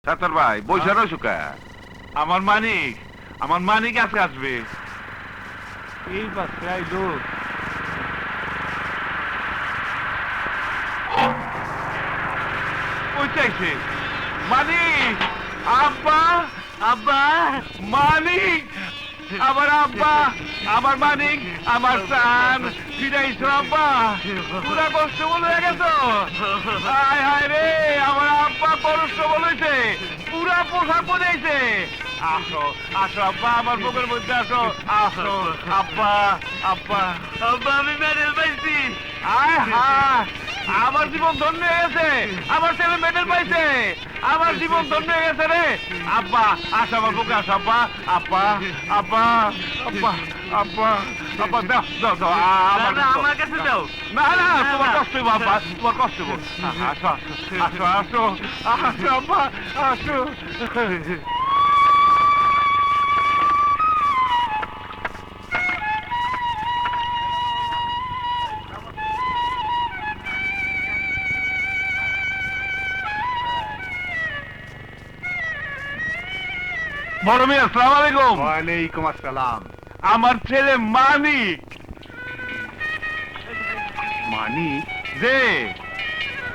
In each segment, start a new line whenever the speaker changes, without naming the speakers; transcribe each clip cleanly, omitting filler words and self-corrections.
সাতার ভাই বৈশা রয়েছো কা?
আমার মানিক আছে আসবে এই পাশে আইলো। ওই চাইছে মানিক, আব্বা আব্বা মানিক, আমার আব্বা, আমার মানিক, আমার সান ফিরাইছো আব্বা, পুরা কষ্ট বলে গেছো। হায় হায় রে, আমার আব্বা কষ্ট বলেছে, পুরা পোশাক পরেছে। আসো আসো আব্বা, আমার বুকের মধ্যে আসো, আসো আব্বা আব্বা আব্বা, আমি মেডেল পাইছি। আয় হায়, আমার জীবন ধন্য হয়ে গেছে, আমার ছেলে মেডেল পাইছে, আমার জীবন ধন্য হয়ে গেছে রে। আব্বা আসো আমার বুকে আসো আব্বা, আব্বা আব্বা আব্বা আব্বা আব্বা, দাও দাও দাও আমার কাছে দাও। না না, তোমার কষ্ট হইব আব্বা, তোমার কষ্ট হইব। আসো আসো আসো আসো আব্বা আসো। বড় মেয়ে আসসালাম আলাইকুম।
ওয়ালাইকুম আসসালাম।
আমার ছেলে মানিক।
মানিক?
যে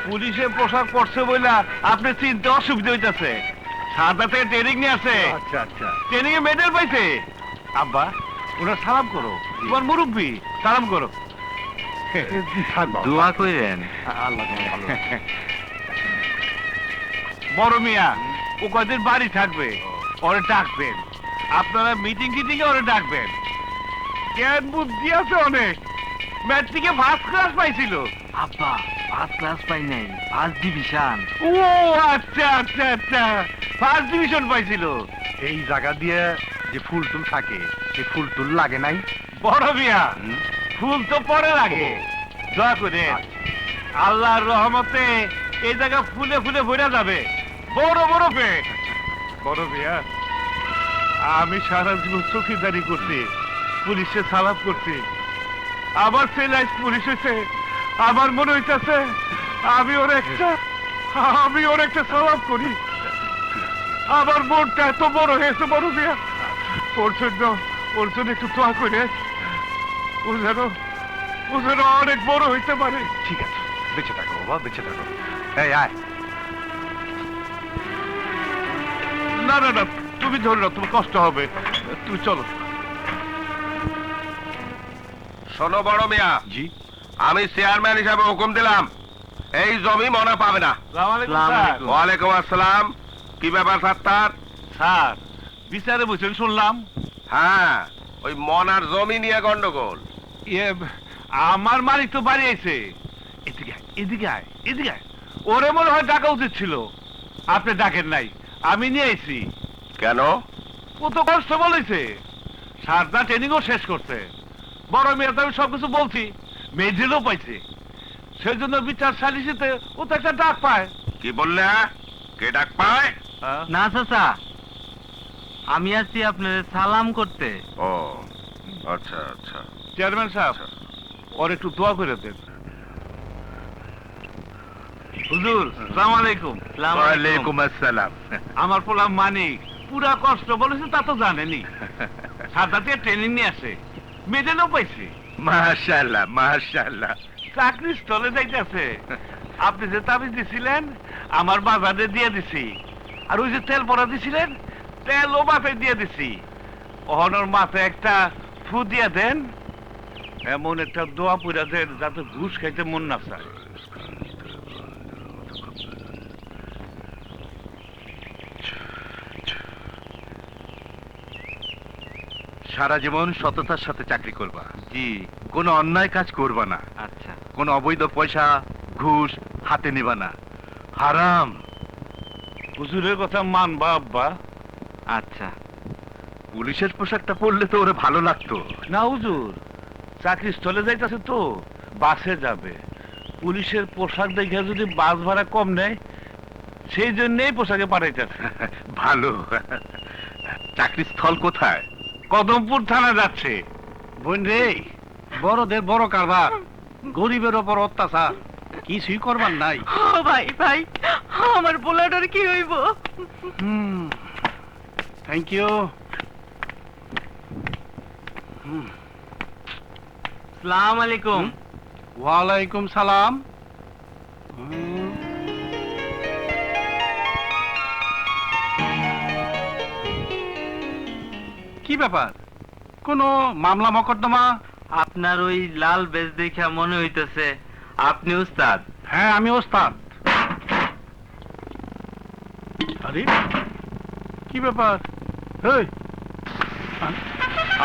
পুলিশের পোশাক পরছে বইলা আপনি চিনতে অসুবিধা হইতাছে। সারদা থেকে ট্রেনিং নিয়ে আসে,
আচ্ছা আচ্ছা।
ট্রেনিং এ মেডেল পাইছে। আব্বা ওনার সালাম করো, তোমার মুরব্বী সালাম করো।
দোয়া কইরেন।
আল্লাহ ভালো।
বড় মিয়া ও কয়দিন বাড়ি থাকবে, ওরে ডাকবেন। আপনারা মিটিং টিটিং এ ওরে ডাকবেন। জ্ঞান বুদ্ধি আছে অনেক, ম্যাট্রিকে ফার্স্ট ক্লাস পাইছিল।
আব্বা ফার্স্ট ক্লাস পাই নাই, ফার্স্ট ডিভিশন।
ও আচ্ছা আচ্ছা আচ্ছা, ফার্স্ট ডিভিশন পাইছিল।
এই জায়গা দিয়ে যে ফুল টুল থাকে, সে ফুল টুল লাগে নাই?
বড় মিয়া ফুল তো পরে লাগে, দয়া করে আল্লাহর রহমতে এই জায়গা ফুলে ফুলে ভরে যাবে, বড় বড় পেট। বড় মিয়া, আমি সারা জীবন চৌকিদারি করছি, পুলিশে সালাম করছি, আমার ছেলে আজ পুলিশ হয়েছে। আমার মনে হইতেছে আমি ওর একটা সালাম করি। আমার মনটা এত বড় হয়েছে বড় মিয়া, ওর জন্য একটু দোয়া করে, ও যেন অনেক বড় হইতে পারে।
ঠিক আছে, বেঁচে থাকো বাবা, বেঁচে থাকো। এই আয়।
না না না, তুমি ধরে না, তোমার কষ্ট হবে, তুমি চলো।
শোনো বড় মিয়া,
জি।
আমি চেয়ারম্যান হিসাবে হুকুম দিলাম, এই জমি মনে পাবে না।
আসসালামু আলাইকুম
আসসালামু
স্যার।
আলাইকুম।
ওয়ালাইকুম আসসালাম। কি ব্যাপার সাত্তার?
স্যার বিচারে বসেন শুনলাম।
হ্যাঁ, ওই মনার জমি নিয়ে গন্ডগোল।
ইয়ে, আমার মালিক তো বাড়ি আইছে। এদিকে আয়, এদিকে আয়, এদিকে আয়। ওরে মনে হয় ডাকা উচিত ছিল, আপনি ডাকেন নাই, আমি নিয়ে আইছি।
কেন?
ও তো কষ্ট বলেছে, সারদা ট্রেনিংও শেষ করছে। বড় মেয়ে তো আমি সবকিছু বলছি, মেডিকেলও পাইছে। সেই জন্য বিচার সালিসিতে ও তো একটা ডাক পায়।
কি বললে? কে ডাক পায়?
না চাচা, আমি আসছি আপনার সালাম করতে।
ও আচ্ছা আচ্ছা।
চেয়ারম্যান সাহেব, ওর একটু দোয়া করে দেন। হুজুর সালাম আলাইকুম।
ওয়ালাইকুম আসসালাম।
আমার পোলা মানিক পুরা কষ্ট বলেছে, তা তো জানেনি। সারদাতে ট্রেনিং নিয়ে আসে, মেডেলও পাইছে।
মাশাআল্লাহ মাশাআল্লাহ।
চাকরি স্থলে যাইতেছে। আপনি যে তাবিজ দিছিলেন আমার বাজারে দিয়ে দিছি, আর ওই যে তেল পরা দিছিলেন তেল ও বাপে দিয়ে দিছি। ওহনোর মাথায় একটা ফু দিয়ে দেন, এমন একটা দোয়া পুরা দেন যাতে ঘুষ খাইতে মন না চায়।
সারা জীবন সততার সাথে চাকরি করবা,
জি।
কোনো অন্যায় কাজ করবা না,
আচ্ছা
কোনো অবৈধ পয়সা ঘুষ হাতে নিবা না, হারাম।
হুজুরের কথা মানবা আব্বা?
আচ্ছা।
পুলিশের পোশাকটা পরলে তো ওরে ভালো লাগতো।
না হুজুর, চাকরি স্থলে যাইতেছে তো বাসে যাবে, পুলিশের পোশাক দেখে যদি বাস ভাড়া কম নেয় সেই জন্যই পোশাকে পাঠাইতেছে।
ভালো। চাকরি স্থল কোথায়?
কদমপুর থানা যাচ্ছে।
বোন রে, বড়দের বড় কারবার, গরিবের ওপর অত্যাচার, কিছুই করবার নাই।
ভাই ভাই, আমার পোলাটার কি হইব?
Thank you.
সালাম আলাইকুম।
ওয়ালাইকুম সালাম। কি ব্যাপার, কোনো মামলা মকদ্দমা?
আপনার ওই লাল বেশ দেখা মনে হইতেছে আপনি উস্তাদ।
হ্যাঁ, আমি ওস্তাদ। আরে কি ব্যাপার? এই,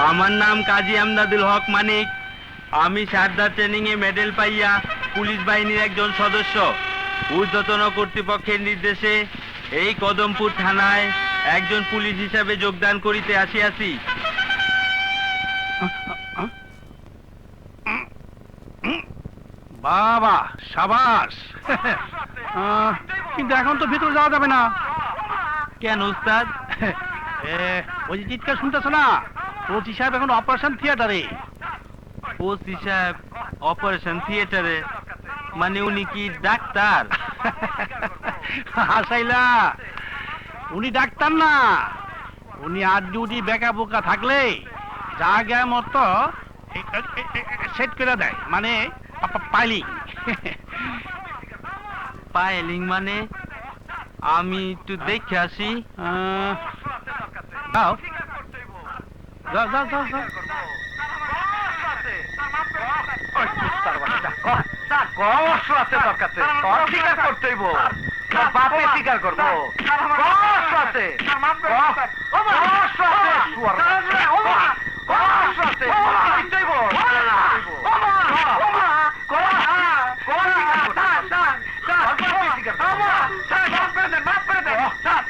আমার নাম কাজী আমদাদুল হক মানিক। আমি সারদা ট্রেনিং এ মেডেল পাইয়া পুলিশ বাহিনীর একজন সদস্য। ঊর্ধ্বতন কর্তৃপক্ষের নির্দেশে এই কদমপুর থানায় একজন পুলিশ হিসাবে যোগদান করিতে আসিয়াছি।
বাবা সাবাস। কিন্তু এখন তো ভিতরে যাওয়া যাবে না।
কেন উস্তাদ?
ওই যে চিৎকার শুনতেছ না, ওসি সাহেব এখন অপারেশন থিয়েটারে।
ওসি সাহেব অপারেশন থিয়েটারে? মানে উনি কি ডাক্তার?
হাসাইলা, উনি ডাক্তার না, উনি আর ডিউটি বেকা বোকা থাকলে জায়গা মতো সেট করে দেয়, মানে পাইলিং।
পাইলিং মানে? আমি একটু দেখে আসি।
যাও যাও যাও যাও যাও।
স্বীকার করবো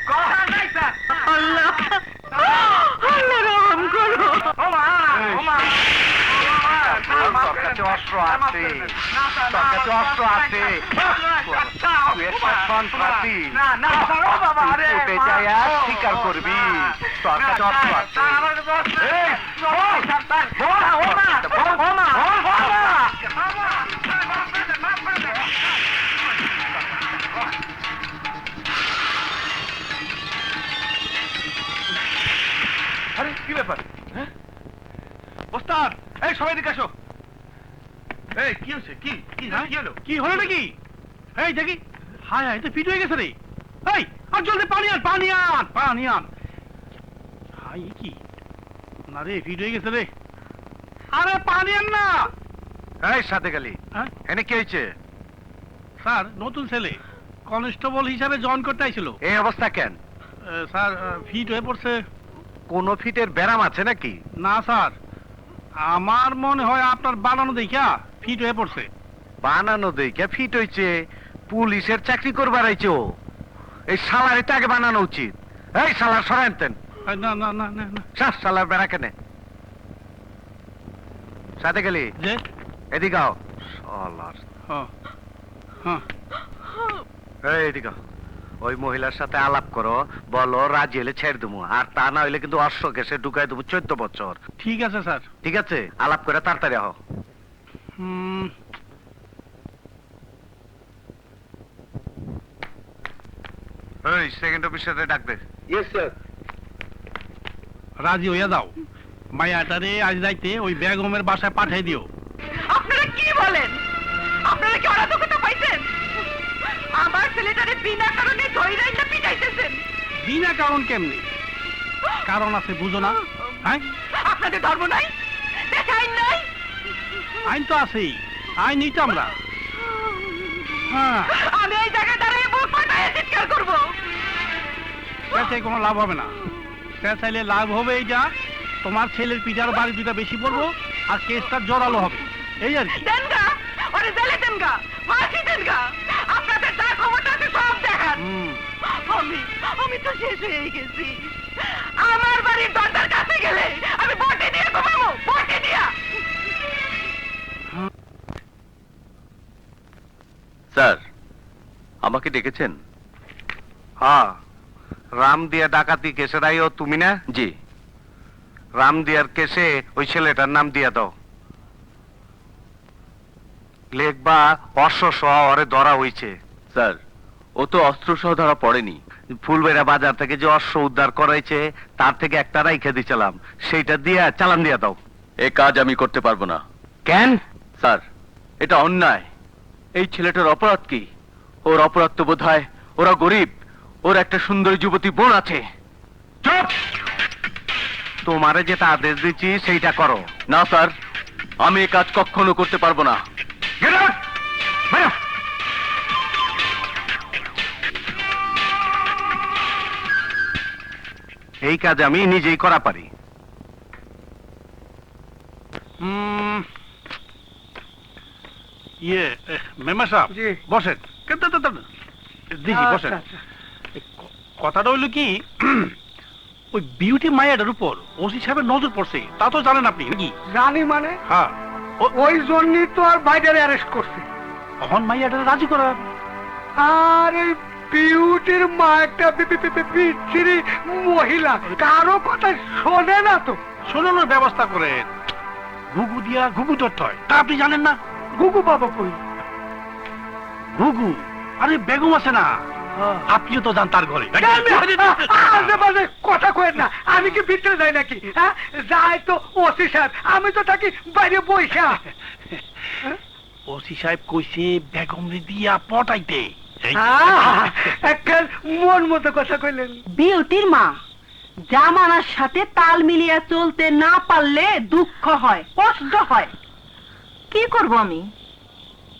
অস্ত্র আছে, অস্ত্র আছে, স্বীকার করবি তোর কাছে অস্ত্র আছে।
আরে কি ব্যাপার? হ্যাঁ ওস্তাদ, এই সবাই দিকে আসো। এই কি হচ্ছে? কি কি কি হলো?
কি হলো নাকি? এই দেখি, হায় হায়, তো ফিট হয়ে গেছে রে। এই, আর জলদি পানি আন, পানি আন, পানি আন। হাই কি না রে, ফিট হয়ে গেছে রে। আরে পানি আন না।
এই সাথে গেলি
হ্যাঁ
এনে কি হয়েছে?
স্যার, নতুন ছেলে কনস্টেবল হিসাবে জয়েন করতে আইছিল।
এই অবস্থা কেন?
স্যার, ফিট হয়ে পড়ছে।
কোন ফিটের ব্যারাম আছে নাকি?
না স্যার, আমার মনে হয় আপনার বানানো দেখা ফিট হয়ে পড়ছে।
বানানো দেখে ফিট হয়েছে? পুলিশের চাকরি করবার আইছে ও। এই সালার এটা আগে বানানো উচিত। এই সালার সরাইতেন
না না না না না।
সালার বেড়া কেনে সাথে গেলি
যে
এদিকে আও। সালার
হ্যাঁ হ্যাঁ,
এই এদিকে আও। ওই মহিলার সাথে আলাপ করো, বলো রাজি হলে ছেড়ে দেবো, আর তা না হইলে কিন্তু অশ্ব কেসে ঢুকাই দেবো 14 বছর।
ঠিক আছে স্যার।
ঠিক আছে, আলাপ করে তাড়াতাড়ি আহ। এই সেকেন্ড অফিসারে ডাকবে।
Yes sir.
রাজি হইয়া দাও, মায়াটারে আজ রাইতে ওই বেগমের বাসায় পাঠাই দিও।
আপনারা কি বলেন? আপনারা কি অরাজকতা পাইছেন? আমার ছেলেটারে বিনা কারণে ধইরাই না পিটাইতেছেন।
বিনা কারণ কেমনে? কারণ আছে, বুঝো না? হ্যাঁ,
আপনাদের ধর্ম নাই, দেশে আইন নাই।
আইন তো আছেই, আইন নিতে আমরা। হ্যাঁ,
আমি এই জায়গায় দাঁড়িয়ে বুক ফাটায় চিৎকার করবো।
চেঁচাই কোনো লাভ হবে না। চেঁচাইলে লাভ হবে এইটা, তোমার ছেলের পিঠার বাড়ি দুটা বেশি পড়বো, আর কেসটা জোরালো হবে, এই আর কি।
দেনগা, ওরে জেলে দেনগা, ফাঁসি দেনগা। আপনাদের যা ক্ষমতা আছে সব দেখান। আমি তো শেষ হয়ে গেছি। আমার বাড়ির দরজার কাছে গেলে আমি বটি দিয়ে ঘুমাবো, বটি দিয়া।
স্যার, আমাকে ডেকেছেন?
হ্যাঁ, রাম দিয়া ডাকাতি কেসের আইও তুমি না?
জি।
রাম দিয়ার কেসে ওই ছেলেটার নাম দিয়া দাও। লেখবা অশ্ব সহ ওরে ধরা হইছে।
স্যার, ও তো অস্ত্র সহ ধরা পড়েনি।
ফুলবেড়া বাজার থেকে যে অশ্ব উদ্ধার করাইছে তার থেকে একটা রাইখে দিছিলাম, সেইটা দিয়ে চালান দিয়া দাও।
এ কাজ আমি করতে পারবো না।
কেন?
স্যার, এটা অন্যায়। এই ছেলেটার অপরাধ কি? ওর অপরাধ তো বোধ হয় ওরা গরিব, ওর একটা সুন্দরী যুবতী বোন আছে।
চুপ! তোমারে যেটা আদেশ দিচ্ছি সেইটা করো।
না স্যার, আমি এ কাজ কখনো করতে পারবো না।
Get out! বেরো! এই কাজ আমি নিজেই করা পারি।
মেম্বার সাহেব, বসেন। দেখি বসেন। কথাটা হইলো কি, ওই বিউটি মায়াটার উপর ওসি সাহেবের নজর পড়ছে, তা তো জানেন আপনি নাকি?
জানি মানে
হ্যাঁ,
ওই জন্যই তো আর বাইরে অ্যারেস্ট করছে।
তখন মাইয়াটা রাজি করা।
আর এই বিউটির মা একটা বিচ্ছিরি মহিলা, কারো কথা শোনে না তো।
শোনানোর ব্যবস্থা করেন। ঘুঘু দিয়া ঘুঘু ধরতে হয়, তা আপনি জানেন না?
গুগু বাবা কই?
ঘুঘু, আরে বেগম আছে না, আপনিও তো যান তার ঘরে।
আজে বাজে কথা কয়েন না। আমি কি ভিতরে যাই নাকি? হ্যাঁ, যাই তো ওসি সাহেব, আমি তো থাকি বাইরে বইসা।
ওসি সাহেব কইছে বেগম রে দিয়া পটাইতে।
একটা মন মতো কথা কইলেন।
বিউটির মা জামানার সাথে তাল মিলিয়ে চলতে না পারলে দুঃখ হয়, কষ্ট হয়। কি করব আমি?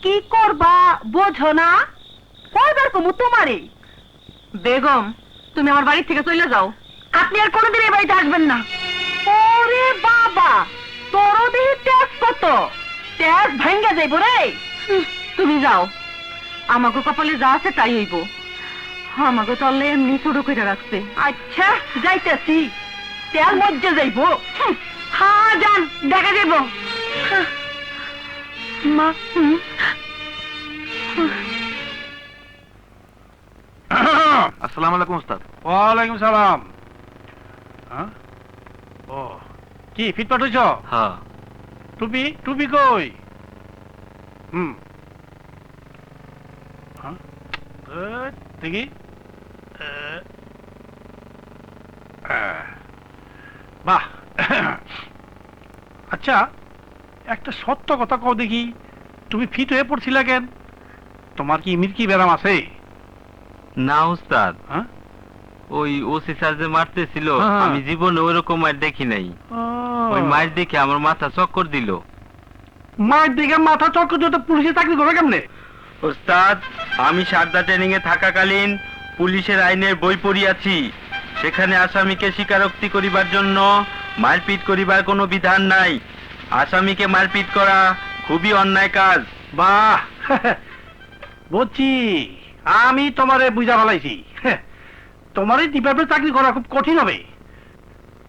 কি করবা বোঝো না? কয়বার কমু তোমারে? বেগম, তুমি আমার বাড়ি থেকে চলে যাও। আপনি আর কোনোদিন এই বাড়িতে আসবেন না। ওরে বাবা, তোরও দেহে তেজ কত! তেজ ভাঙ্গা যাইব রে। তুমি যাও, আমাকে কপালে যা আছে তাই হইব। আমাকে তলে এমনি ছোট করে রাখছে। আচ্ছা, যাইতেছি। তেল মজ্জে যাইব। হ্যাঁ, যান, দেখা যাইব। মা,
আসসালামু আলাইকুম ওস্তাদ।
ওয়ালাইকুম সালাম। হ্যাঁ? ও, কি ফিটপাট হইছ?
হ্যাঁ।
টুপি টুপি কই? হ্যাঁ? দেখি। বাহ। আচ্ছা, একটা সত্য কথা কও দেখি, তুমি ফিট হয়ে পড়ছিলা কেন? তোমার কি মির্কি ব্যারাম আছে?
না উস্তাদ,
হ্যাঁ?
ওই ওসি স্যার যে মারতেছিল,
হ্যাঁ।
আমি জীবনে ওইরকম মার দেখি নাই। ওই মার দেখে আমার মাথা চক্কর দিল।
মার দিকে মাথা চক্কর দিতে পুলিশে চাকরি করে কেমনে?
ওস্তাদ, আমি সারদা ট্রেনিং এ থাকাকালীন পুলিশের আইনের বই পড়িয়াছি। সেখানে আসামিকে স্বীকারোক্তি করিবার জন্য মারপিট করিবার কোনো বিধান নাই। আসামিকে মারপিট করা খুবই অন্যায় কাজ।
বাহ, বুঝছি। আমি তোমারে বুঝা ফেলাইছি। তোমার এই ডিপার্টমেন্ট চাকরি করা খুব কঠিন হবে।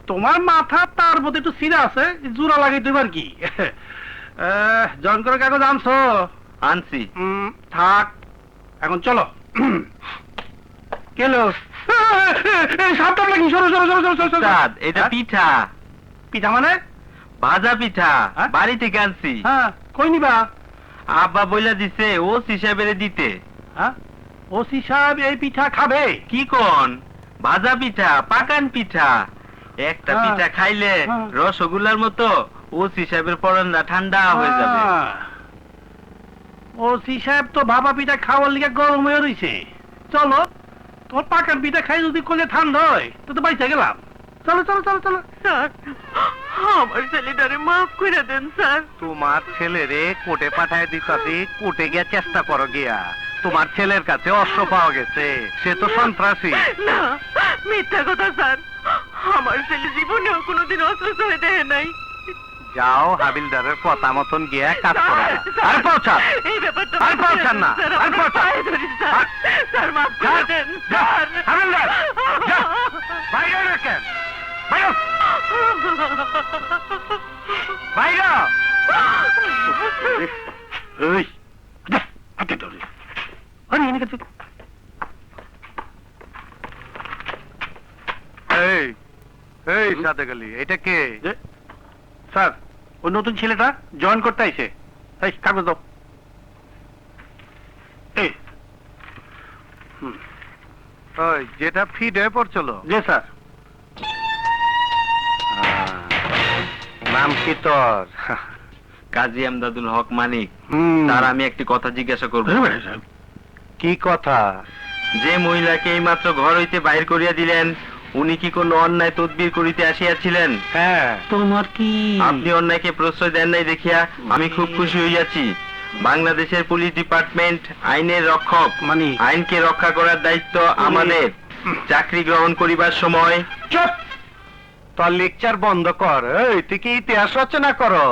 তোমার মাথা তার মধ্যে একটু সিরা আছে, জোড়া লাগে তোমার কি। জয়েন করার কাগজ আনছো?
আনছি।
থাক, এখন চলো। কেলো সাবধান লাগি। সরো সরো সরো সরো সরো।
উস্তাদ, এটা পিঠা।
পিঠা মানে?
ভাজা পিঠা,
হ্যাঁ?
বাড়ি থেকে আনছি।
হ্যাঁ, কই নিবা?
আব্বা বইলা দিছে ওসি সাহেবের দিতে।
হ্যাঁ, ওসি সাহেব এই পিঠা খাবে?
কি কোন? ভাজা পিঠা, পাকান পিঠা। একটা
হ্যাঁ।
পিঠা খাইলে
হ্যাঁ।
রসগোল্লার মতো ওসি সাহেবের পরনটা ঠান্ডা হয়ে যাবে।
ওসি সাহেব তো ভাপা পিঠা খাওয়ার লিগে গরম হয়ে রইছে। চলো, তোর পাকান পিঠা খাই যদি করলে ঠান্ডা হয় তো তো বাইচা গেলাম। চলো চলো চলো চলো।
স্যার, আমার ছেলেটারে মাফ করে দেন স্যার।
তোমার ছেলেরে কোর্টে পাঠায় দিতাছি, কোর্টে গিয়া চেষ্টা করো গিয়া। তোমার ছেলের কাছে অস্ত্র পাওয়া গেছে, সে তো সন্ত্রাসী।
না, মিথ্যা কথা স্যার। আমার ছেলে জীবনেও কোনোদিন অস্ত্র ধরে দেয় নাই।
যাও, হাবিলদারের কথা মতন গিয়া কাজ করো।
স্যার,
আর পৌঁছান।
এই ব্যাপারটা
আর পৌঁছান না।
স্যার,
আর
আমার
পৌঁছান।
পায়ে ধরি স্যার। স্যার, মাফ করে দেন স্যার।
হাবিলদার, যা, বাইরে রাখেন। বাইরে, বাইরে।
এই, হাতে ধরে। আরে এনে কাছে।
এই, এই সাদেক আলী, এটা কে?
স্যার, ওই নতুন ছেলেটা জয়েন করতে আইছে। এই কাগজ দাও। এই,
ওই যেটা ফিট হয়ে পড়ছিল
জি স্যার।
নাম কি তোর?
কাজী আমদাদুল হক মানিক।
হুম,
স্যার আমি একটি কথা জিজ্ঞাসা করব।
কি কথা?
যে মহিলাকে এইমাত্র ঘর হইতে বাহির করিয়া দিলেন, উনি কি কোনো অন্যায় তদবির করিতে আসিয়াছিলেন?
হ্যাঁ,
তোমার কি
আপনি অন্যায়কে প্রশ্রয় দেন নাই দেখিয়া আমি খুব খুশি হইয়াছি। বাংলাদেশের পুলিশ ডিপার্টমেন্ট আইনের রক্ষক,
মানে
আইনকে রক্ষা করার দায়িত্ব আমাদের। চাকরি গ্রহণ করিবার সময়
চুপ! তোর লেকচার বন্ধ কর। এই তুই কি ইতিহাস রচনা করো?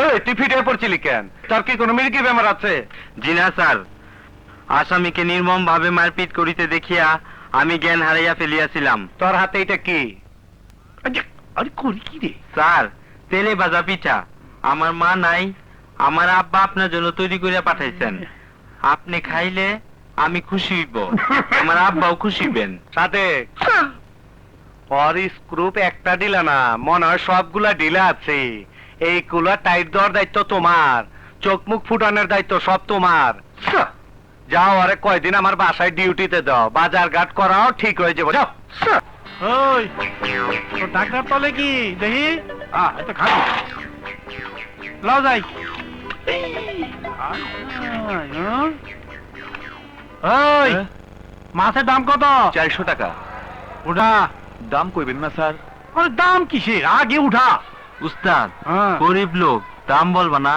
এই তুই ফিট হয়ে পড়ছিলি কেন? তোর কি কোনো মির্গি বেমার আছে?
জি না স্যার, আসামিকে নির্মম ভাবে মারপিট করিতে দেখিয়া আমি জ্ঞান হারাইয়া ফেলিয়াছিলাম।
তোর হাতে এটা কি?
আরে করি কি রে?
স্যার, তেলে ভাজা পিঠা। আমার মা নাই, আমার আব্বা আপনার জন্য তৈরি করিয়া পাঠাইছেন। আপনি খাইলে আমি খুশি হইব, আমার আব্বাও খুশি হইবেন।
সাথে ওর স্ক্রুপ একটা ডিলা না, মনে হয় সবগুলা ডিলা আছে। এইগুলা টাইট দেওয়ার দায়িত্ব তোমার, চোখ মুখ ফুটানোর দায়িত্ব সব তোমার। যাও, আরে কয়দিন আমার বাসায় ডিউটিতে দাও, বাজার ঘাট করাও, ঠিক হয়ে যাবো। যাও।
ওই তো ডাক্তার তলে কি দেখি? এত খাবি লাও যাই। ওই মাছের দাম কত?
400 টাকা।
উঠা।
দাম কইবেন না স্যার?
আরে দাম কিসের, আগে উঠা।
উস্তাদ,
হ্যাঁ,
গরিব লোক, দাম বলবা না।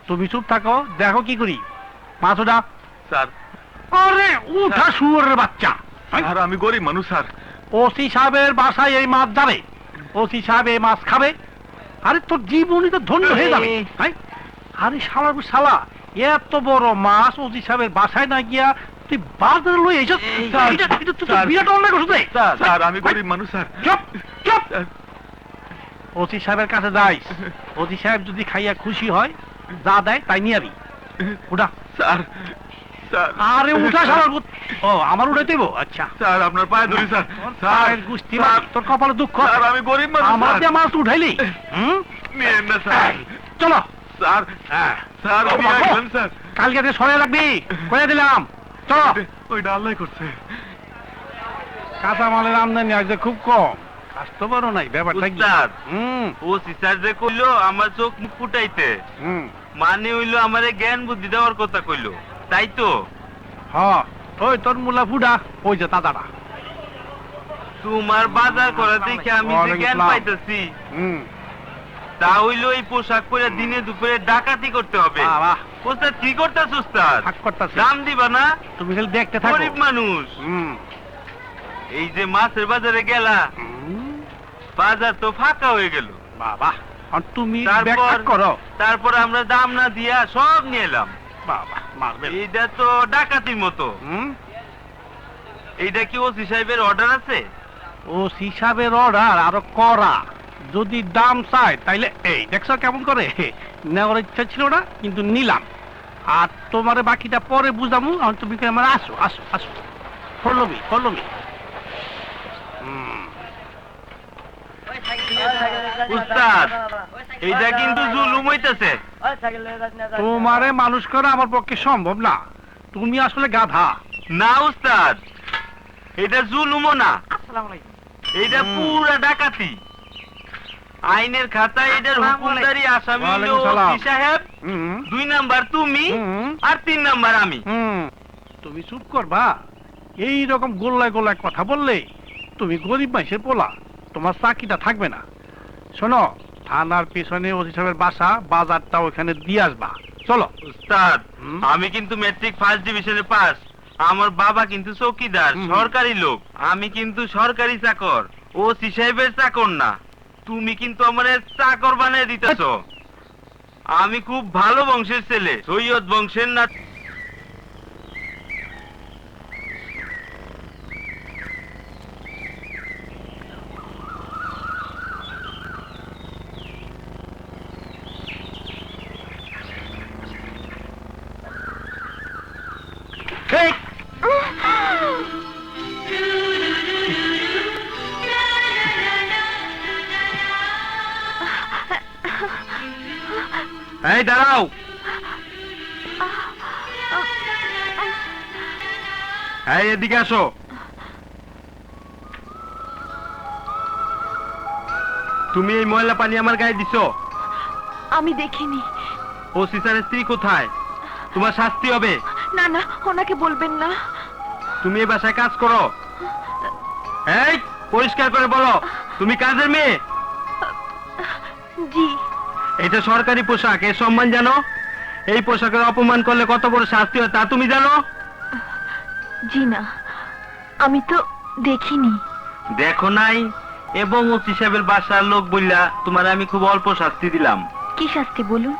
তুমি চুপ থাকো, দেখো কি করি। মাছ উঠা।
স্যার,
আরে উঠা শুয়োরের বাচ্চা।
আর আমি গরিব মানুষ স্যার।
ওসি সাহেবের বাসায় এই মাছ যাবে, ওসি সাহেব এই মাছ খাবে, আরে তোর জীবনই তো ধন্য হয়ে যাবে। হ্যাঁ? আরে শালা শালা, এত বড় মাছ ওসি সাহেবের বাসায় না গিয়া তুই বাজারে লই এসে বিরাট অন্যায় করছিস রে।
স্যার আমি গরিব মানুষ স্যার।
চুপ চুপ। ওসি সাহেবের কাছে যাইস, ওসি সাহেব যদি খাইয়া খুশি হয়, যা দেয় তাই নিয়ে আবি। উঠা।
স্যার, স্যার,
আরে উঠা শালা। ও আমার উঠাই দেবো? আচ্ছা,
স্যার আপনার পায়ে ধরি স্যার।
স্যার গুষ্টি মার, তোর কপালে দুঃখ।
স্যার আমি গরিব মানুষ
আমার
স্যার।
দিয়ে মাছ উঠাইলি।
নিয়েন না স্যার।
চলো।
স্যার, স্যার উনি আসবেন স্যার।
কালকে তুই সরে রাখবি, করে দিলাম। চলো।
ওইটা আল্লাহ করছে।
কাঁচামালের আমদানি আজ খুব কম, কাস্ত বড় নাই ব্যাপারটা কি?
উস্তাদ,
হুম
ও সিস্টার যে কইলো আমার চোখ মুখ ফুটাইতে,
হুম
মানে হইলো আমারে জ্ঞান বুদ্ধি দেওয়ার কথা কইলো, তাই তো?
হ্যাঁ, ওই তোর মুলা ফুডা, ওই যে দাদাটা।
তোমার বাজার করা দেখে আমি যে
ওয়ালাইকুম
জ্ঞান
আসসালাম।
পাইতেছি,
হুম,
তা হইলো এই পোশাক পরে দিনে দুপুরে ডাকাতি করতে হবে।
বাহ,
ওস্তাদ কি করতেছ ওস্তাদ?
থাক করতাছি।
দাম দিবা না?
তুমি খালি দেখতে থাকো।
গরিব মানুষ।
হুম
এই যে মাছের বাজারে গেলা,
হুম,
বাজার তো ফাঁকা হয়ে গেল।
বাবা, আর তুমি
তারপর?
ব্যাখ্যা করো।
তারপর আমরা দাম না দিয়া সব নিয়ে এলাম।
বাবা মারবে।
এইটা তো ডাকাতির মতো।
হুম,
এইটা কি ওসি সাহেবের অর্ডার আছে?
ও হিসাবের অর্ডার আরো করা। যদি দাম চাই তাইলে এই দেখছো কেমন করে, নেওয়ার ইচ্ছা ছিল না কিন্তু নিলাম। আর তোমার বাকিটা পরে বুঝামু। আর তুমি আমার আসো আসো আসো, ফলো মি।
উস্তাদ, এইটা কিন্তু জুলুম হইতেছে।
তোমারে মানুষ করা আমার পক্ষে সম্ভব না, তুমি আসলে গাধা।
না উস্তাদ, এটা জুলুমও না, এইটা পুরা ডাকাতি। আইনের খাতায় এটার হুকুমদারি আসামি হলো
ওয়ালাইকুম সালাম।
ওসি সাহেব,
হুম
2 নাম্বার তুমি,
হুম
আর 3 নাম্বার আমি।
হুম, তুমি চুপ করবা। এই রকম গোল্লায় গোল্লায় কথা বললে তুমি গরিব মানুষের পোলা, তোমার চাকরিটা থাকবে না। শোনো, থানার পিছনে ওসি সাহেবের বাসা, বাজারটা ওখানে দিয়ে আসবা। চলো।
উস্তাদ,
হুম।
আমি কিন্তু ম্যাট্রিক ফার্স্ট ডিভিশনে পাস। আমার বাবা কিন্তু চৌকিদার,
হুম।
সরকারি লোক। আমি কিন্তু সরকারি চাকর, ওসি সাহেবের চাকর না। তুমি কিন্তু আমার চাকর বানিয়ে দিতেছ। আমি খুব ভালো বংশের ছেলে, সৈয়দ বংশের না।
এই,
এই দাঁড়াও। এই এদিকে আসো। তুমি এই ময়লা পানি আমার গায়ে দিছো?
আমি দেখিনি।
ওসি স্যারের স্ত্রী কোথায়? তোমার শাস্তি হবে।
না না, ওনাকে বলবেন না।
তুমি এই বাসায় কাজ করো? এই পরিষ্কার করে বলো, তুমি কাজের মেয়ে?
জি।
এটা সরকারি পোশাক, এর সম্মান জানো? এই পোশাকের অপমান করলে কত বড় শাস্তি হয় তা তুমি জানো?
জি না, আমি তো দেখিনি।
দেখো নাই, এবং ওসি সাহেবের বাসার লোক বললা তোমার আমি খুব অল্প শাস্তি দিলাম।
কি শাস্তি বলুন?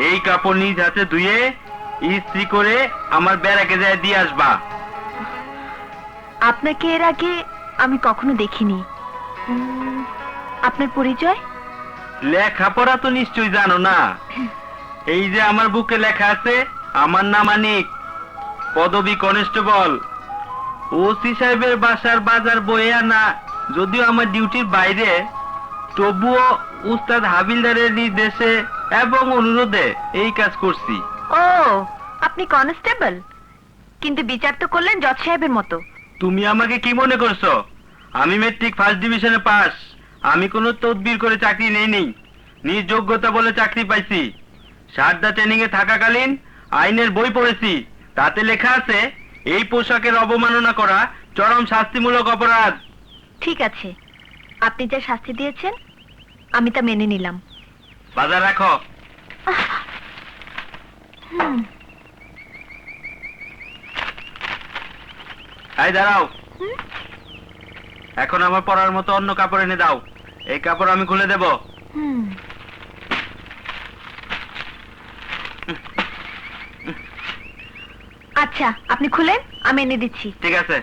এই কাপড় নিজ হাতে ধুয়ে ইস্ত্রি করে আমার ব্যারাকে যায় দিয়ে আসবা।
আপনাকে এর আগে আমি কখনো দেখিনি। আপনার পরিচয়?
লেখাপড়া তো নিশ্চয়ই জানো না। এই যে আমার বুকে লেখা আছে, আমার নাম মানিক, পদবী কনস্টেবল। ওসি সাহেবের বাসার বাজার বয়ে আনা যদিও আমার ডিউটির বাইরে, তবুও উস্তাদ হাবিলদারের নির্দেশে এবং অনুরোধে এই কাজ করছি।
ও, আপনি কনস্টেবল, কিন্তু বিচার তো করলেন জজ সাহেবের মতো।
তুমি আমাকে কি মনে করছো? আমি মেট্রিক ফার্স্ট ডিভিশনে পাস। আমি কোনো তদবির করে চাকরি নেই, নিজ যোগ্যতা বলে চাকরি পাইছি। সারদা ট্রেনিং এ থাকাকালীন আইনের বই পড়েছি, তাতে লেখা আছে এই পোশাকের অবমাননা করা চরম শাস্তিমূলক অপরাধ।
ঠিক আছে, আপনি যা শাস্তি দিয়েছেন আমি তা মেনে নিলাম।
বাজার রাখো। এই দাঁড়াও, এখন আমার পরার মতো অন্য কাপড় এনে দাও। এই কাপড় আমি খুলে দেব।
আচ্ছা, আপনি খুলেন, আমি এনে দিচ্ছি।
ঠিক আছে।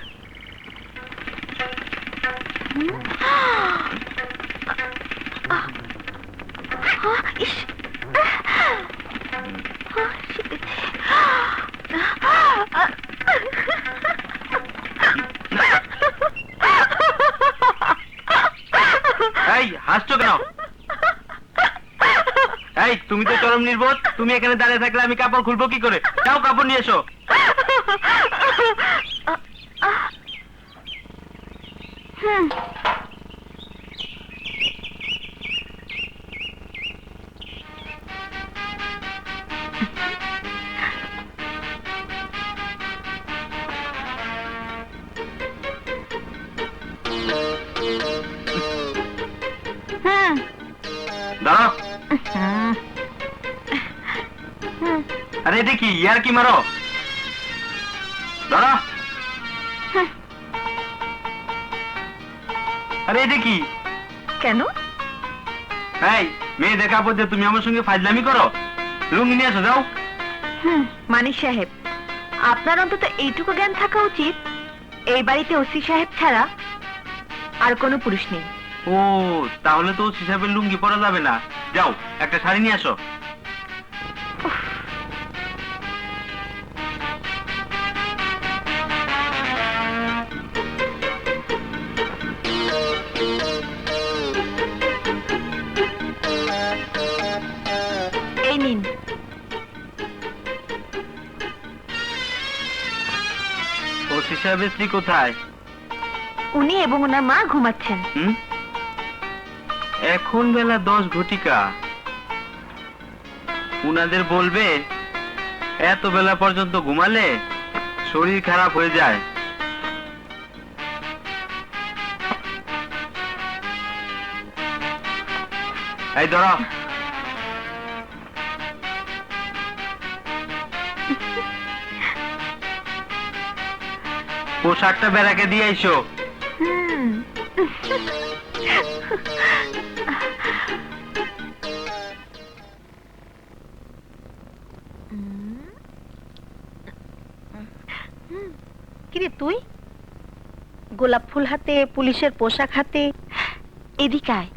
ইস, শিখেছি।
এই হাসছো কেন? এই তুমি তো চরম নির্বোধ। তুমি এখানে দাঁড়িয়ে থাকলে আমি কাপড় খুলবো কি করে? যাও কাপড় নিয়ে এসো। দাঁড়াও। আরে এটা কি, ইয়ার কি মারো? দাঁড়া। আরে এটা কি?
কেন?
এই মেয়ে দেখা পড়তে তুমি আমার সঙ্গে ফাজলামি করো? লুঙ্গি নিয়ে আসো, যাও।
মানিক সাহেব, আপনার অন্তত এইটুকু জ্ঞান থাকা উচিত, এই বাড়িতে ওসি সাহেব ছাড়া আর কোনো পুরুষ নেই।
ও, তাহলে তো হিসাবে লুঙ্গি পরা যাবে না। যাও একটা শাড়ি নিয়ে আসো।
এই নিন।
ওসি সাহেবের স্ত্রী কোথায়?
উনি এবং ওনার মা ঘুমাচ্ছেন।
এখন বেলা 10 ঘটিকা। উনাদের বলবে এত বেলা পর্যন্ত ঘুমালে শরীর খারাপ হয়ে যায়। এই ধরো। পোশাকটা বেড়াকে দিয়ে আইসো।
কিরে তুই, গোলাপ ফুল হাতে, পুলিশের পোশাক হাতে, এদিকে আয়,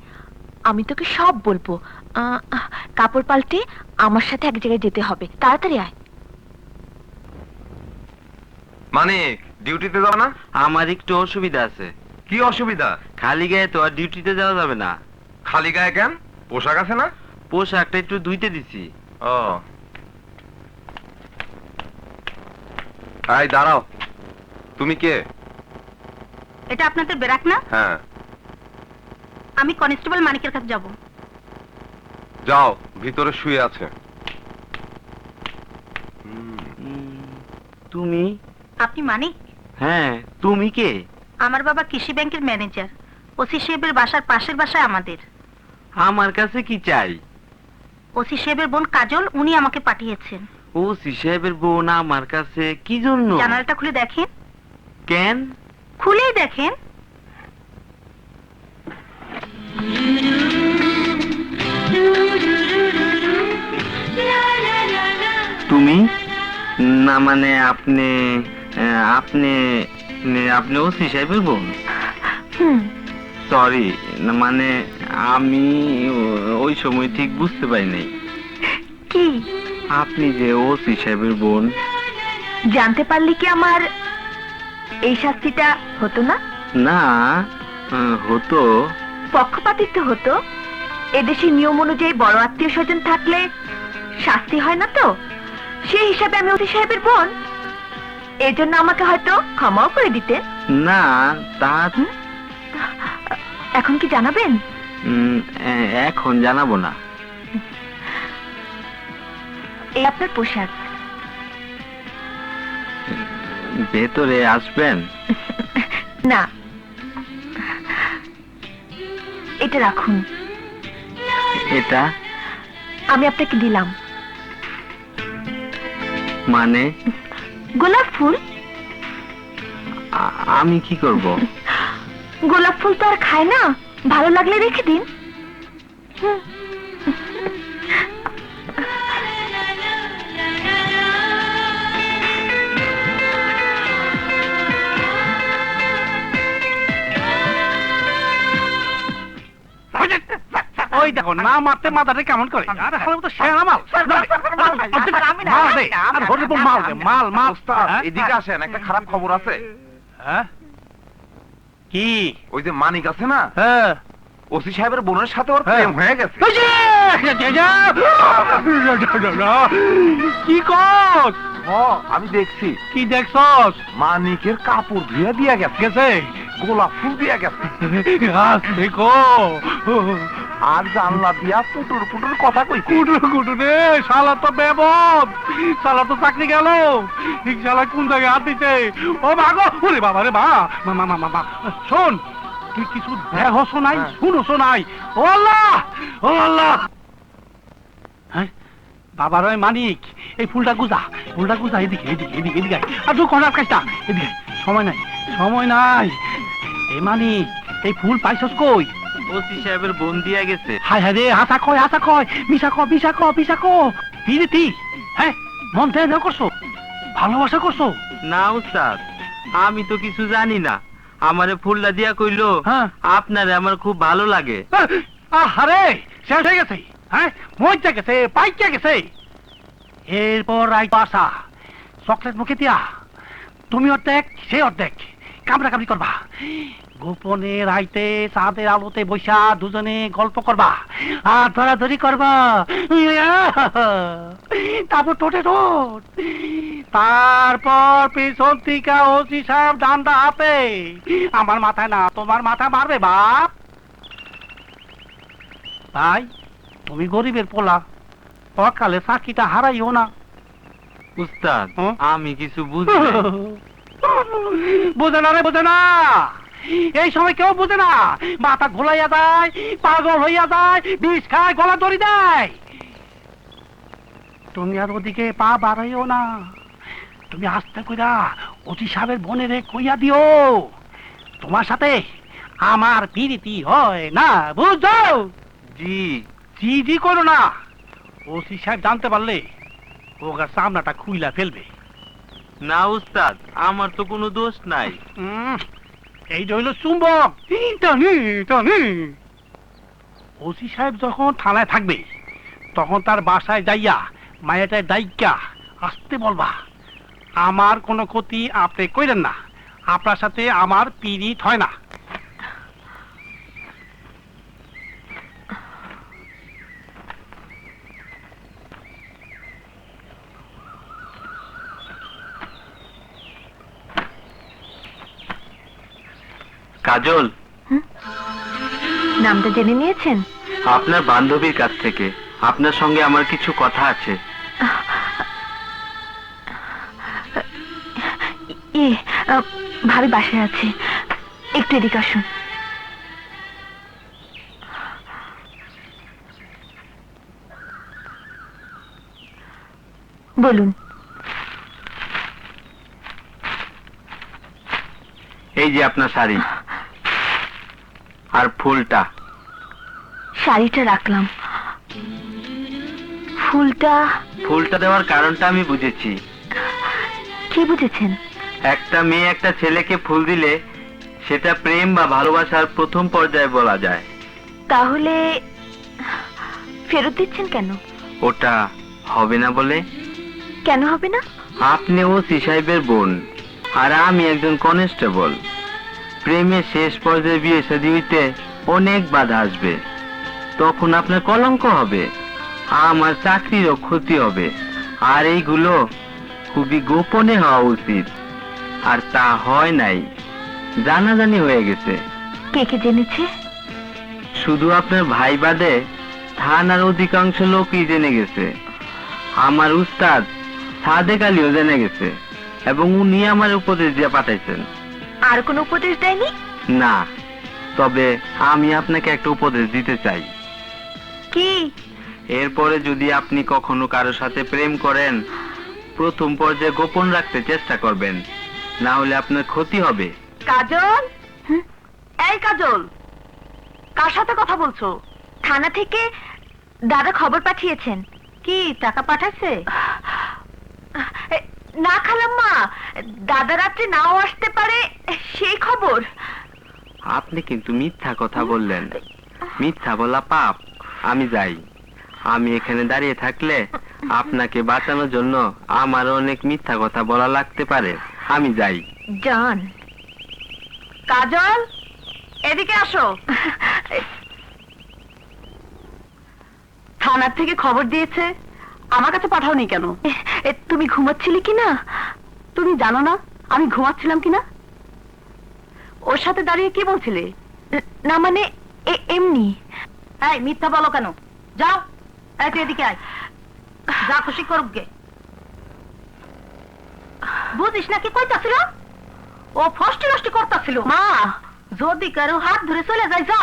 আমি তোকে সব বলবো। কাপড় পাল্টে আমার সাথে এক জায়গায় যেতে হবে, তাড়াতাড়ি আয়।
মানে ডিউটিতে যাও না?
আমার একটু অসুবিধা আছে।
কি অসুবিধা?
খালি গায়ে তো আর ডিউটিতে যাওয়া যাবে না।
খালি গায়ে কেন? পোশাক আছে না?
পোশাকটা একটু ধুইতে দিছি।
ও, এই দাঁড়াও। তুমি কে?
এটা আপনাদের ব্যারাক না?
হ্যাঁ।
আমি কনস্টেবল মানিকের কাছে যাব।
যাও, ভিতরে শুয়ে আছে।
তুমি?
আপনি মানিক?
হ্যাঁ, তুমি কে?
আমার বাবা কৃষি ব্যাংকের ম্যানেজার। ওসি সাহেবের বাসার পাশের বাসায় আমাদের।
আমার কাছে কি চাই?
ওসি সাহেবের বোন কাজল, উনি আমাকে পাঠিয়েছেন।
ওসি সাহেবের বোন আমার কাছে কি জন্য?
জানালাটা খুলে দেখেন।
কেন?
খুলেই দেখেন।
তুমি? না মানে আপনি আপনি আপনি ওসি সাহেবের বোন? সরি, মানে আমি ওই সময় ঠিক বুঝতে পারিনি।
কি?
আপনি যে ওসি সাহেবের বোন।
জানতে পারলে কি আমার এই শাস্তিটা হতো না?
না, হতো।
পক্ষপাতিত্ব হতো। এদেশের নিয়ম অনুযায়ী বড় আত্মীয় স্বজন থাকলে শাস্তি হয় না তো? সেই হিসাবে আমি ওসি সাহেবের বোন, এজন্য আমাকে হয়তো ক্ষমাও করে দিতে।
না, তা
এখন কি জানাবেন?
এখন জানাবো না।
এই আপনার পোশাক।
ভেতরে আসবেন?
না, এটা রাখুন।
এটা
আমি আপনাকে দিলাম।
মানে?
গোলাপ ফুল।
আমি কি করব?
গোলাপ ফুল তো আর খায় না, ভালো লাগলে রেখে দিন।
ওই দেখো, না মারতে মাথাটা কেমন করে। আরে হারাম তো শেয়ার মাল। মাল দে, আর হরে বল মাল দে, মাল মাল। হ্যাঁ?
এদিকে আসেন, একটা খারাপ খবর আছে।
হ্যাঁ? কি?
ওই যে মানিক আছে না,
হ্যাঁ।
ওসি সাহেবের বোনের সাথে ওর
হ্যাঁ।
প্রেম হয়ে গেছে।
এই যে! কি কস?
আমি দেখছি
কি দেখছস?
মানিকের কাপড় ধুয়ে দিয়া গেছে,
গেছে?
গোলাপ ফুল দিয়া গেছে,
দেখো
আর জানলা দিয়া পুটুর পুটুর কথা কই।
কুটু কুটু রে, শালা তো বেবদ, শালা তো চাকরি গেল। ঠিক শালা কোন জায়গায় হাত দিতে। ও মাগো, ওরে বাবা রে, মা শোন, তুই কিছু দেহস নাই, শুনস নাই। ও আল্লাহ, ও আল্লাহ। হ্যাঁ বাবার ওই মানিক, এই ফুলটা গুজা, ফুলটা গুজা। এদিকে এদিকে এদিকে এদিকে আয়। আর তুই করার কাজটা এদিকে। সময় নাই, সময় নাই। এই মানিক, এই ফুল পাইছস কই?
ওসি সাহেবের বোন দিয়া গেছে।
হায় হায় রে, হাসা কয়, মিশা কয়। বিরতি, হ্যাঁ, মন থেকে করছো, ভালোবাসা করছো?
না উস্তাদ, আমি তো কিছু জানি না। আমারে ফুলটা দিয়া কইলো
হ্যাঁ।
আপনারে আমার খুব ভালো লাগে।
আরে শেষ হয়ে গেছে, হ্যাঁ, মজা গেছে, পাইকা গেছে। এরপর আসা চকলেট মুখে দিয়া তুমি অর্ধেক, সে অর্ধেক কামড়া কামড়ি করবা। গোপনে রাইতে চাঁদের আলোতে বৈশা দুজনে গল্প করবা আর ধরাধরি করবা। তারপর টোটে টোট, তারপর পিছন থেকে ওসি সাহেব ডান্ডা হাতে। আমার মাথায় না, তোমার মাথা মারবে বাপ। ভাই, তুমি গরিবের পোলা, অকালে চাকরিটা হারাইও না।
উস্তাদ,
হুম?
আমি কিছু বুঝি না।
বোঝে না রে, বোঝে না। এই সময় কেউ বোঝে না। মাথা ঘোলাইয়া যায়, পাগল হইয়া যায়, বিষ খায়, গলা দড়ি দেয়। তুমি আর ওদিকে পা বাড়াইও না। তুমি আস্তে কইরা ওসি সাহেবের বোনেরে কইয়া দিও তোমার সাথে আমার প্রীতি হয় না, বুঝছো?
জি।
জি জি করো না। ওসি সাহেব জানতে পারলে ওগার সামনাটা খুইলা ফেলবে।
না উস্তাদ, আমার তো কোনো দোষ নাই।
এই হইল চুম্বক। টানি টানি। ওসি সাহেব যখন থানায় থাকবে তখন তার বাসায় যাইয়া মায়াটায় দায়িকা আসতে বলবা, আমার কোনো ক্ষতি আপনি কইরেন না, আপনার সাথে আমার পীড়িত হয় না।
কাজল,
নামটা জেনে নিয়েছেন?
আপনার বান্ধবীর কাছ থেকে। আপনার সঙ্গে আমার কিছু কথা আছে।
ভাবি বাসায় আছে, একটু এদিকে আসুন। বলুন।
এই যে আপনার শাড়ি আর ফুলটা।
শাড়িটা রাখলাম, ফুলটা?
ফুলটা দেওয়ার কারণটা আমি বুঝেছি।
কি বুঝেছেন?
একটা মেয়ে একটা ছেলেকে ফুল দিলে সেটা প্রেম বা ভালোবাসার প্রথম পর্যায়ে বলা যায়।
তাহলে ফেরত দিচ্ছেন কেন?
ওটা হবে না বলে।
কেন হবে না?
আপনি ওসি সাহেবের বোন আর আমি একজন কনস্টেবল। প্রেমের শেষ পর্যায়ে বিয়ে শাদী হইতে অনেক বাধা আসবে, তখন আপনার কলঙ্ক হবে, আমার চাকরিরও ক্ষতি হবে। আর এইগুলো খুবই গোপনে হওয়া উচিত, আর তা হয় নাই, জানাজানি হয়ে গেছে।
কে কে জেনেছে?
শুধু আপনার ভাই বাদে থানার অধিকাংশ লোকই জেনে গেছে। আমার উস্তাদ সাদেক আলীও জেনে গেছে, এবং উনি আমার উপদেশ দিয়ে পাঠাইছেন।
আর কোনো উপদেশ দেয়নি?
না, তবে আমি আপনাকে একটা উপদেশ দিতে চাই।
কি?
এরপরে যদি আপনি কখনো কারোর সাথে প্রেম করেন, প্রথম পর্যায়ে গোপন রাখতে চেষ্টা করবেন, না হলে আপনার ক্ষতি হবে।
কাজল, এই কাজল, কার সাথে কথা বলছো? থানা থেকে দাদা খবর পাঠিয়েছেন। কি টাকা পাঠাচ্ছে? না খালাম্মা, দাদা রাত্রে নাও আসতে পারে সেই খবর।
আপনি কিন্তু মিথ্যা কথা বললেন। মিথ্যা বলা পাপ। আমি যাই। আমি এখানে দাঁড়িয়ে থাকলে আপনাকে বাঁচানোর জন্য আমার অনেক মিথ্যা কথা বলা লাগতে পারে। আমি যাই।
জান। কাজল, এদিকে আসো। থানার থেকে খবর দিয়েছে, আমার কাছে পাঠাওনি কেন? তুমি ঘুমাচ্ছিলে কিনা? তুমি জানো না আমি ঘুমাচ্ছিলাম কিনা? ওর সাথে দাঁড়িয়ে কি বলছিলে? না মানে এমনি। এই মিথ্যা বলো কেন? যাও, এই তুই এদিকে আয়, যা খুশি করুক গে। বুঝিস না কি কইতাছিল? ও ফষ্টি নষ্টি করতেছিল। মা, যদি কারো হাত ধরে চলে যায় যা।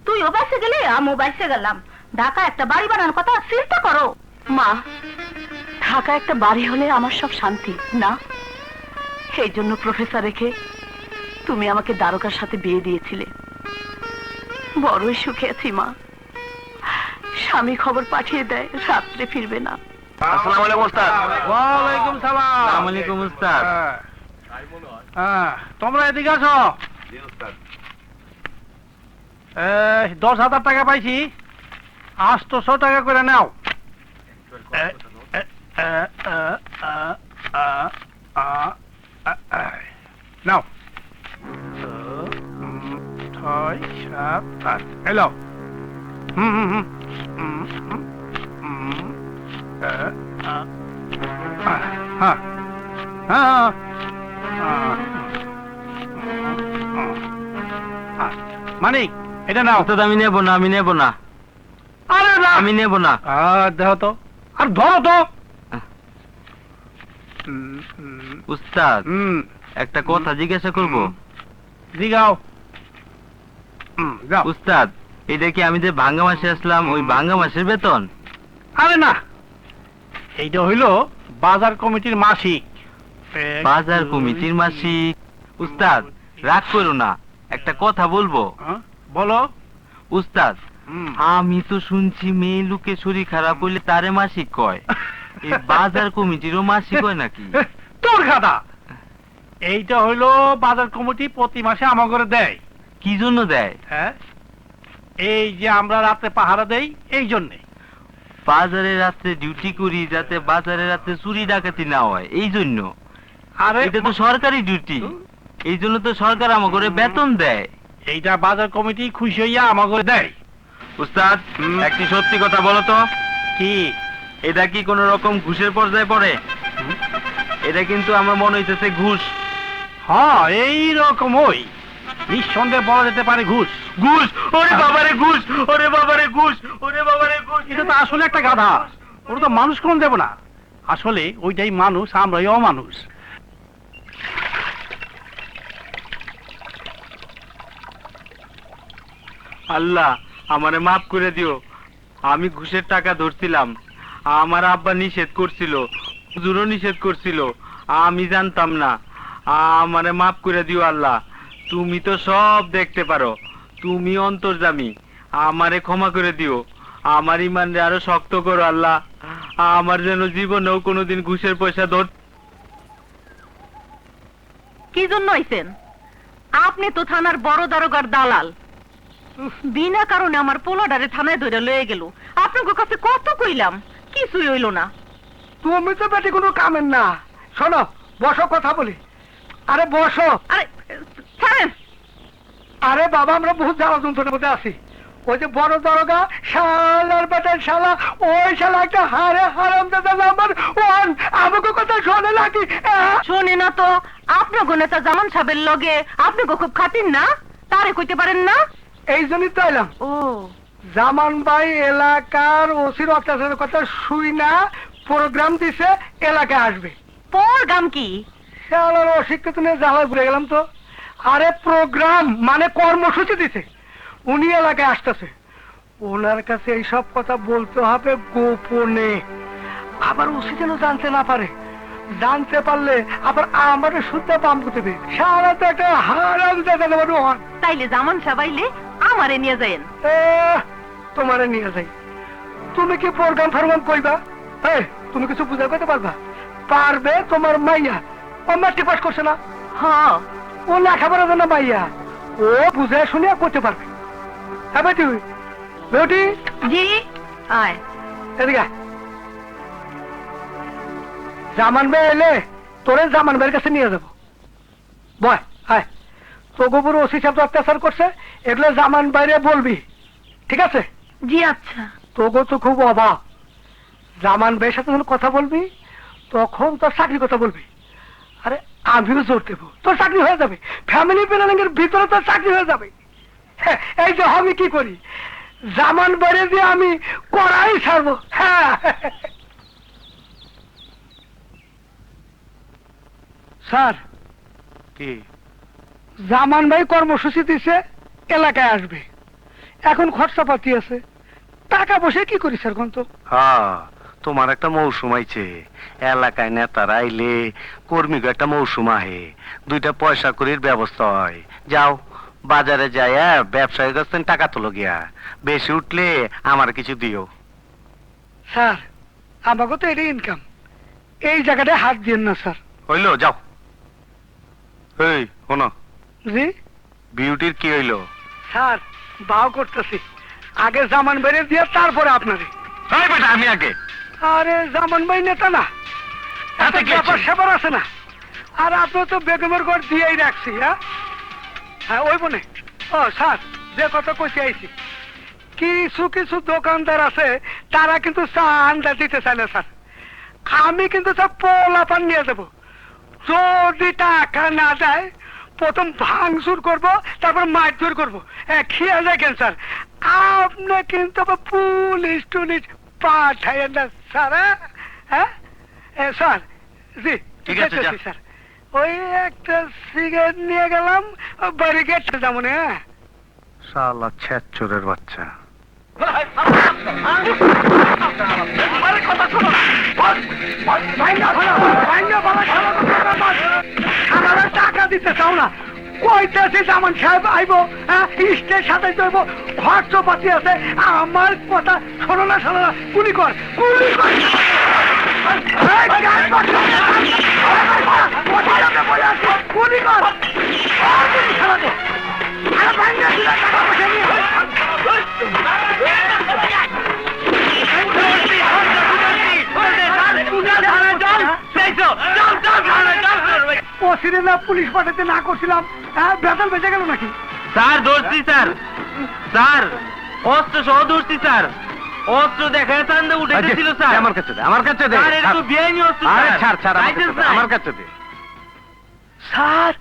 তুইও বাইসে গেলে আমিও বাইসে গেলাম। ঢাকা একটা বাড়ি বানানোর কথা চিন্তা করো। মা, ঢাকা একটা বাড়ি হলে আমার সব শান্তি না? সেই জন্য প্রফেসর রেখে তুমি আমাকে দারোগার সাথে বিয়ে দিয়েছিলে। বড়ই সুখে আছি মা। স্বামী খবর পাঠিয়ে দেয় রাত্রে ফিরবে না।
আসসালামু আলাইকুম ওস্তাদ।
ওয়ালাইকুম সালাম।
আসসালামু আলাইকুম উস্তাদ।
তোমরা এদিকে আসো। 10,000 টাকা পাইছি, 800 টাকা করে নাও। নাও। 6, 7, 8 এলো। মানিক, এটা নাও।
উস্তাদ, আমি নেব না, আমি নেব না,
আরে না,
আমি নেব না।
দেখো তো, আর ধরো তো।
উস্তাদ, একটা কথা জিজ্ঞাসা করব?
জিগাও। যাও।
উস্তাদ, এটা কি আমি যে ভাঙ্গা মাসে আসলাম ওই ভাঙ্গা মাসের বেতন?
আরে না, এইটা হইল বাজার কমিটির মাসিক।
বাজার কমিটির মাসিক? উস্তাদ, রাগ করো না, একটা কথা বলবো।
বলো।
উস্তাদ, আমি তো শুনছি মেয়ে লোকে শরীর খারাপ হইলে তারে মাসিক কয়, এই বাজার কমিটিরও মাসিক হয় নাকি?
তোর খাতা। এইটা হইল বাজার কমিটি প্রতি মাসে আমাকে দেয়।
কি জন্য দেয়?
হ্যাঁ, এই যে আমরা রাতে পাহারা দেই এই জন্যে।
বাজারে রাত্রে ডিউটি করি যাতে বাজারে রাত্রে চুরি ডাকাতি না হয়, এই জন্য।
আরে
এটা তো সরকারি ডিউটি, এই জন্য তো সরকার আমাকে বেতন দেয়।
এইটা বাজার কমিটি খুশি হইয়া আমাকে দেয়।
উস্তাদ, একটি সত্যি কথা বলো তো,
কি
এটা কি কোন রকম ঘুষের পর্যায়ে পড়ে? এটা কিন্তু আমার মনে হইতেছে ঘুষ।
হ্যাঁ, এই রকম ওই। নিঃসন্দেহে বলা যেতে পারে ঘুষ।
ঘুষ, ওরে বাবারে ঘুষ, ওরে বাবারে ঘুষ, ওরে বাবারে ঘুষ।
এটা তো আসলে একটা গাধা, ওরা তো মানুষ কোন দেব না। আসলে ওইটাই মানুষ, আমরাই অমানুষ।
আল্লাহ আমারে মাফ করে দিও, আমি ঘুষের টাকা ধরছিলাম, আমার আব্বা নিষেধ করছিল, হুজুরও নিষেধ করছিল, আমি জানতাম না, আমারে মাফ করে দিও আল্লাহ। তুমি তো সব দেখতে পারো, তুমি অন্তর্যামী, আমারে ক্ষমা করে দিও, আমার ইমানরে আরো শক্ত করো আল্লাহ, আমার যেন জীবনেও কোনোদিন ঘুষের পয়সা ধর।
কি জন্য আইছেন? আপনি তো থানার বড় দারোগার দালাল। বিনা কারণে আমার পোলাডারে থানায় ধরে লয়ে গেল। আপনার কাছে কত কইলাম, কিছুই হইল না।
তুমি তো বেটি কোনো কামের না। শোনো, বসো, কথা বলি। আরে বসো।
আরে ছাড়েন।
আরে বাবা, আমরা বহুত জ্বালা যন্ত্রণার মধ্যে আছি। ওই যে বড় দরগা শালার বেটার শালা, ওই শালা একটা হারামজাদা নাম্বার 1 আমাকে কথা শোনে নাকি?
শোনে না তো, আপনার নেতা জামান সাহেবের লগে আপনি খুব খাতির না, তারে কইতে পারেন না?
এই জন্যই তো এলাম।
ও
জামান ভাই এলাকার ওসির অত্যাচারের কথা শুই না প্রোগ্রাম দিছে, এলাকায় আসবে।
প্রোগ্রাম কি?
শালার অশিক্ষিত নিয়ে জ্বালায় ঘুরে গেলাম তো। আরে প্রোগ্রাম মানে কর্মসূচি দিছে, উনি এলাকায় আসতেছে। ওনার কাছে এইসব কথা বলতে হবে গোপনে, আবার ওসি যেন জানতে না পারে। জানতে পারলে আবার আমার শুদ্ধ পাম করতে দেবে। সারা তো একটা হারাম জায়গা দেবেন।
তাইলে জামান সাবাইলে আমারে নিয়ে যায়েন।
তোমারে নিয়ে যাই। তুমি কি প্রোগ্রাম ফরগ্রাম কইবা? তুমি কিছু বুঝা করতে পারবা? পারবে তোমার মাইয়া, ও ম্যাট্রিক পাস করছে না?
হ্যাঁ,
ও লেখাপড়া জানা মাইয়া, ও বুঝে শুনে করতে পারবে। হ্যাঁ বেটি, বেটি
জি আয়।
এদিকে আয়। জামান ভাই এলে তোরে জামান ভাইয়ের কাছে নিয়ে যাবো। বয় আয়। তো গোবর ওসি সাহেব অত্যাচার করছে, এগুলো জামান বাইরে বলবি, ঠিক আছে?
জি আচ্ছা।
তোগো তো খুব অভাব। জামান ভাইয়ের সাথে যখন কথা বলবি তখন তোর চাকরির কথা বলবি। আরে আমিও জোর দেবো, তোর চাকরি হয়ে যাবে। ফ্যামিলি প্ল্যানিং এর ভিতরে তোর চাকরি হয়ে যাবে। এই যে আমি কি করি, জামান বাইরে দিয়ে আমি করাই ছাড়বো। হ্যাঁ স্যার,
কি
জামান ভাই কর্মসূচি দিছে, এলাকায় আসবে। এখন খরচাপাতি আছে, টাকা পয়সা কি করি স্যার কোন তো?
হ্যাঁ, তোমার একটা মৌসুম আইছে, এলাকায় নেতারা আইলে কর্মীকে একটা মৌসুম আহে, 2টা পয়সা করির ব্যবস্থা হয়। যাও বাজারে যায়, ব্যবসায়ীর কাছ থেকে টাকা তোলো গিয়া, বেশি উঠলে আমার কিছু দিও।
স্যার আমাকে তো এটাই ইনকাম, এই জায়গাটায় হাত দিন না স্যার।
হইলো, যাও। এই শোনো,
জি
বিউটির কি হইলো?
স্যার বাও করতেছি, আগে জামান ভাইয়ের দিয়ে তারপরে আপনারে।
এই বেটা, আমি আগে।
আরে জামান ভাই নেতা না,
তাতে কি
ব্যাপার
আছে?
স্যাপার আছে না। আর আপনি তো বেগমের ঘর দিয়েই রাখছি। হ্যাঁ ওই বনে। ও স্যার, যে কথা কইতে আইছি, কিছু কিছু দোকানদার আছে তারা কিন্তু চান্দা দিতে চায় না স্যার। আমি কিন্তু সব পোলাপান নিয়ে যাবো। যদি টাকা না দেয় প্রথম ভাঙচুর করবো, তারপর মারধর করবো। খেয়াল রাখেন স্যার, আপনি কিন্তু পুলিশ টুলিশ পাঠাইয়েন না স্যার। হ্যাঁ স্যার। জি
ঠিক আছে, যা।
স্যার। ওই একটা সিগারেট নিয়ে গেলাম, বাড়ি গেছে যেমন। হ্যাঁ
শালা ছেচরের বাচ্চা।
টাকা দিতে চাও না, কইতেছি জামান সাহেব আইব, স্টেজ সাথে যাইব, খরচপাতি আছে। আমার কথা শোনো না, শোনো না, গুলি কর, গুলি কর। গুলি কর, ওসিরে না পুলিশ পাঠাতে না করছিলাম, বেতন বেঁচে গেল নাকি?
স্যার ধরছি স্যার, স্যার অস্ত্র সহ ধরছি স্যার, অস্ত্র দেখায় চান্দা উঠেছিল স্যার।
আমার কাছে দে, আমার কাছে দে।
স্যার এটা তো বেআইনি অস্ত্র
আরে
স্যার।
ছাড় ছাড়, আমার কাছে
লাইসেন্স
দে,
নাই।
আমার কাছে দে।
স্যার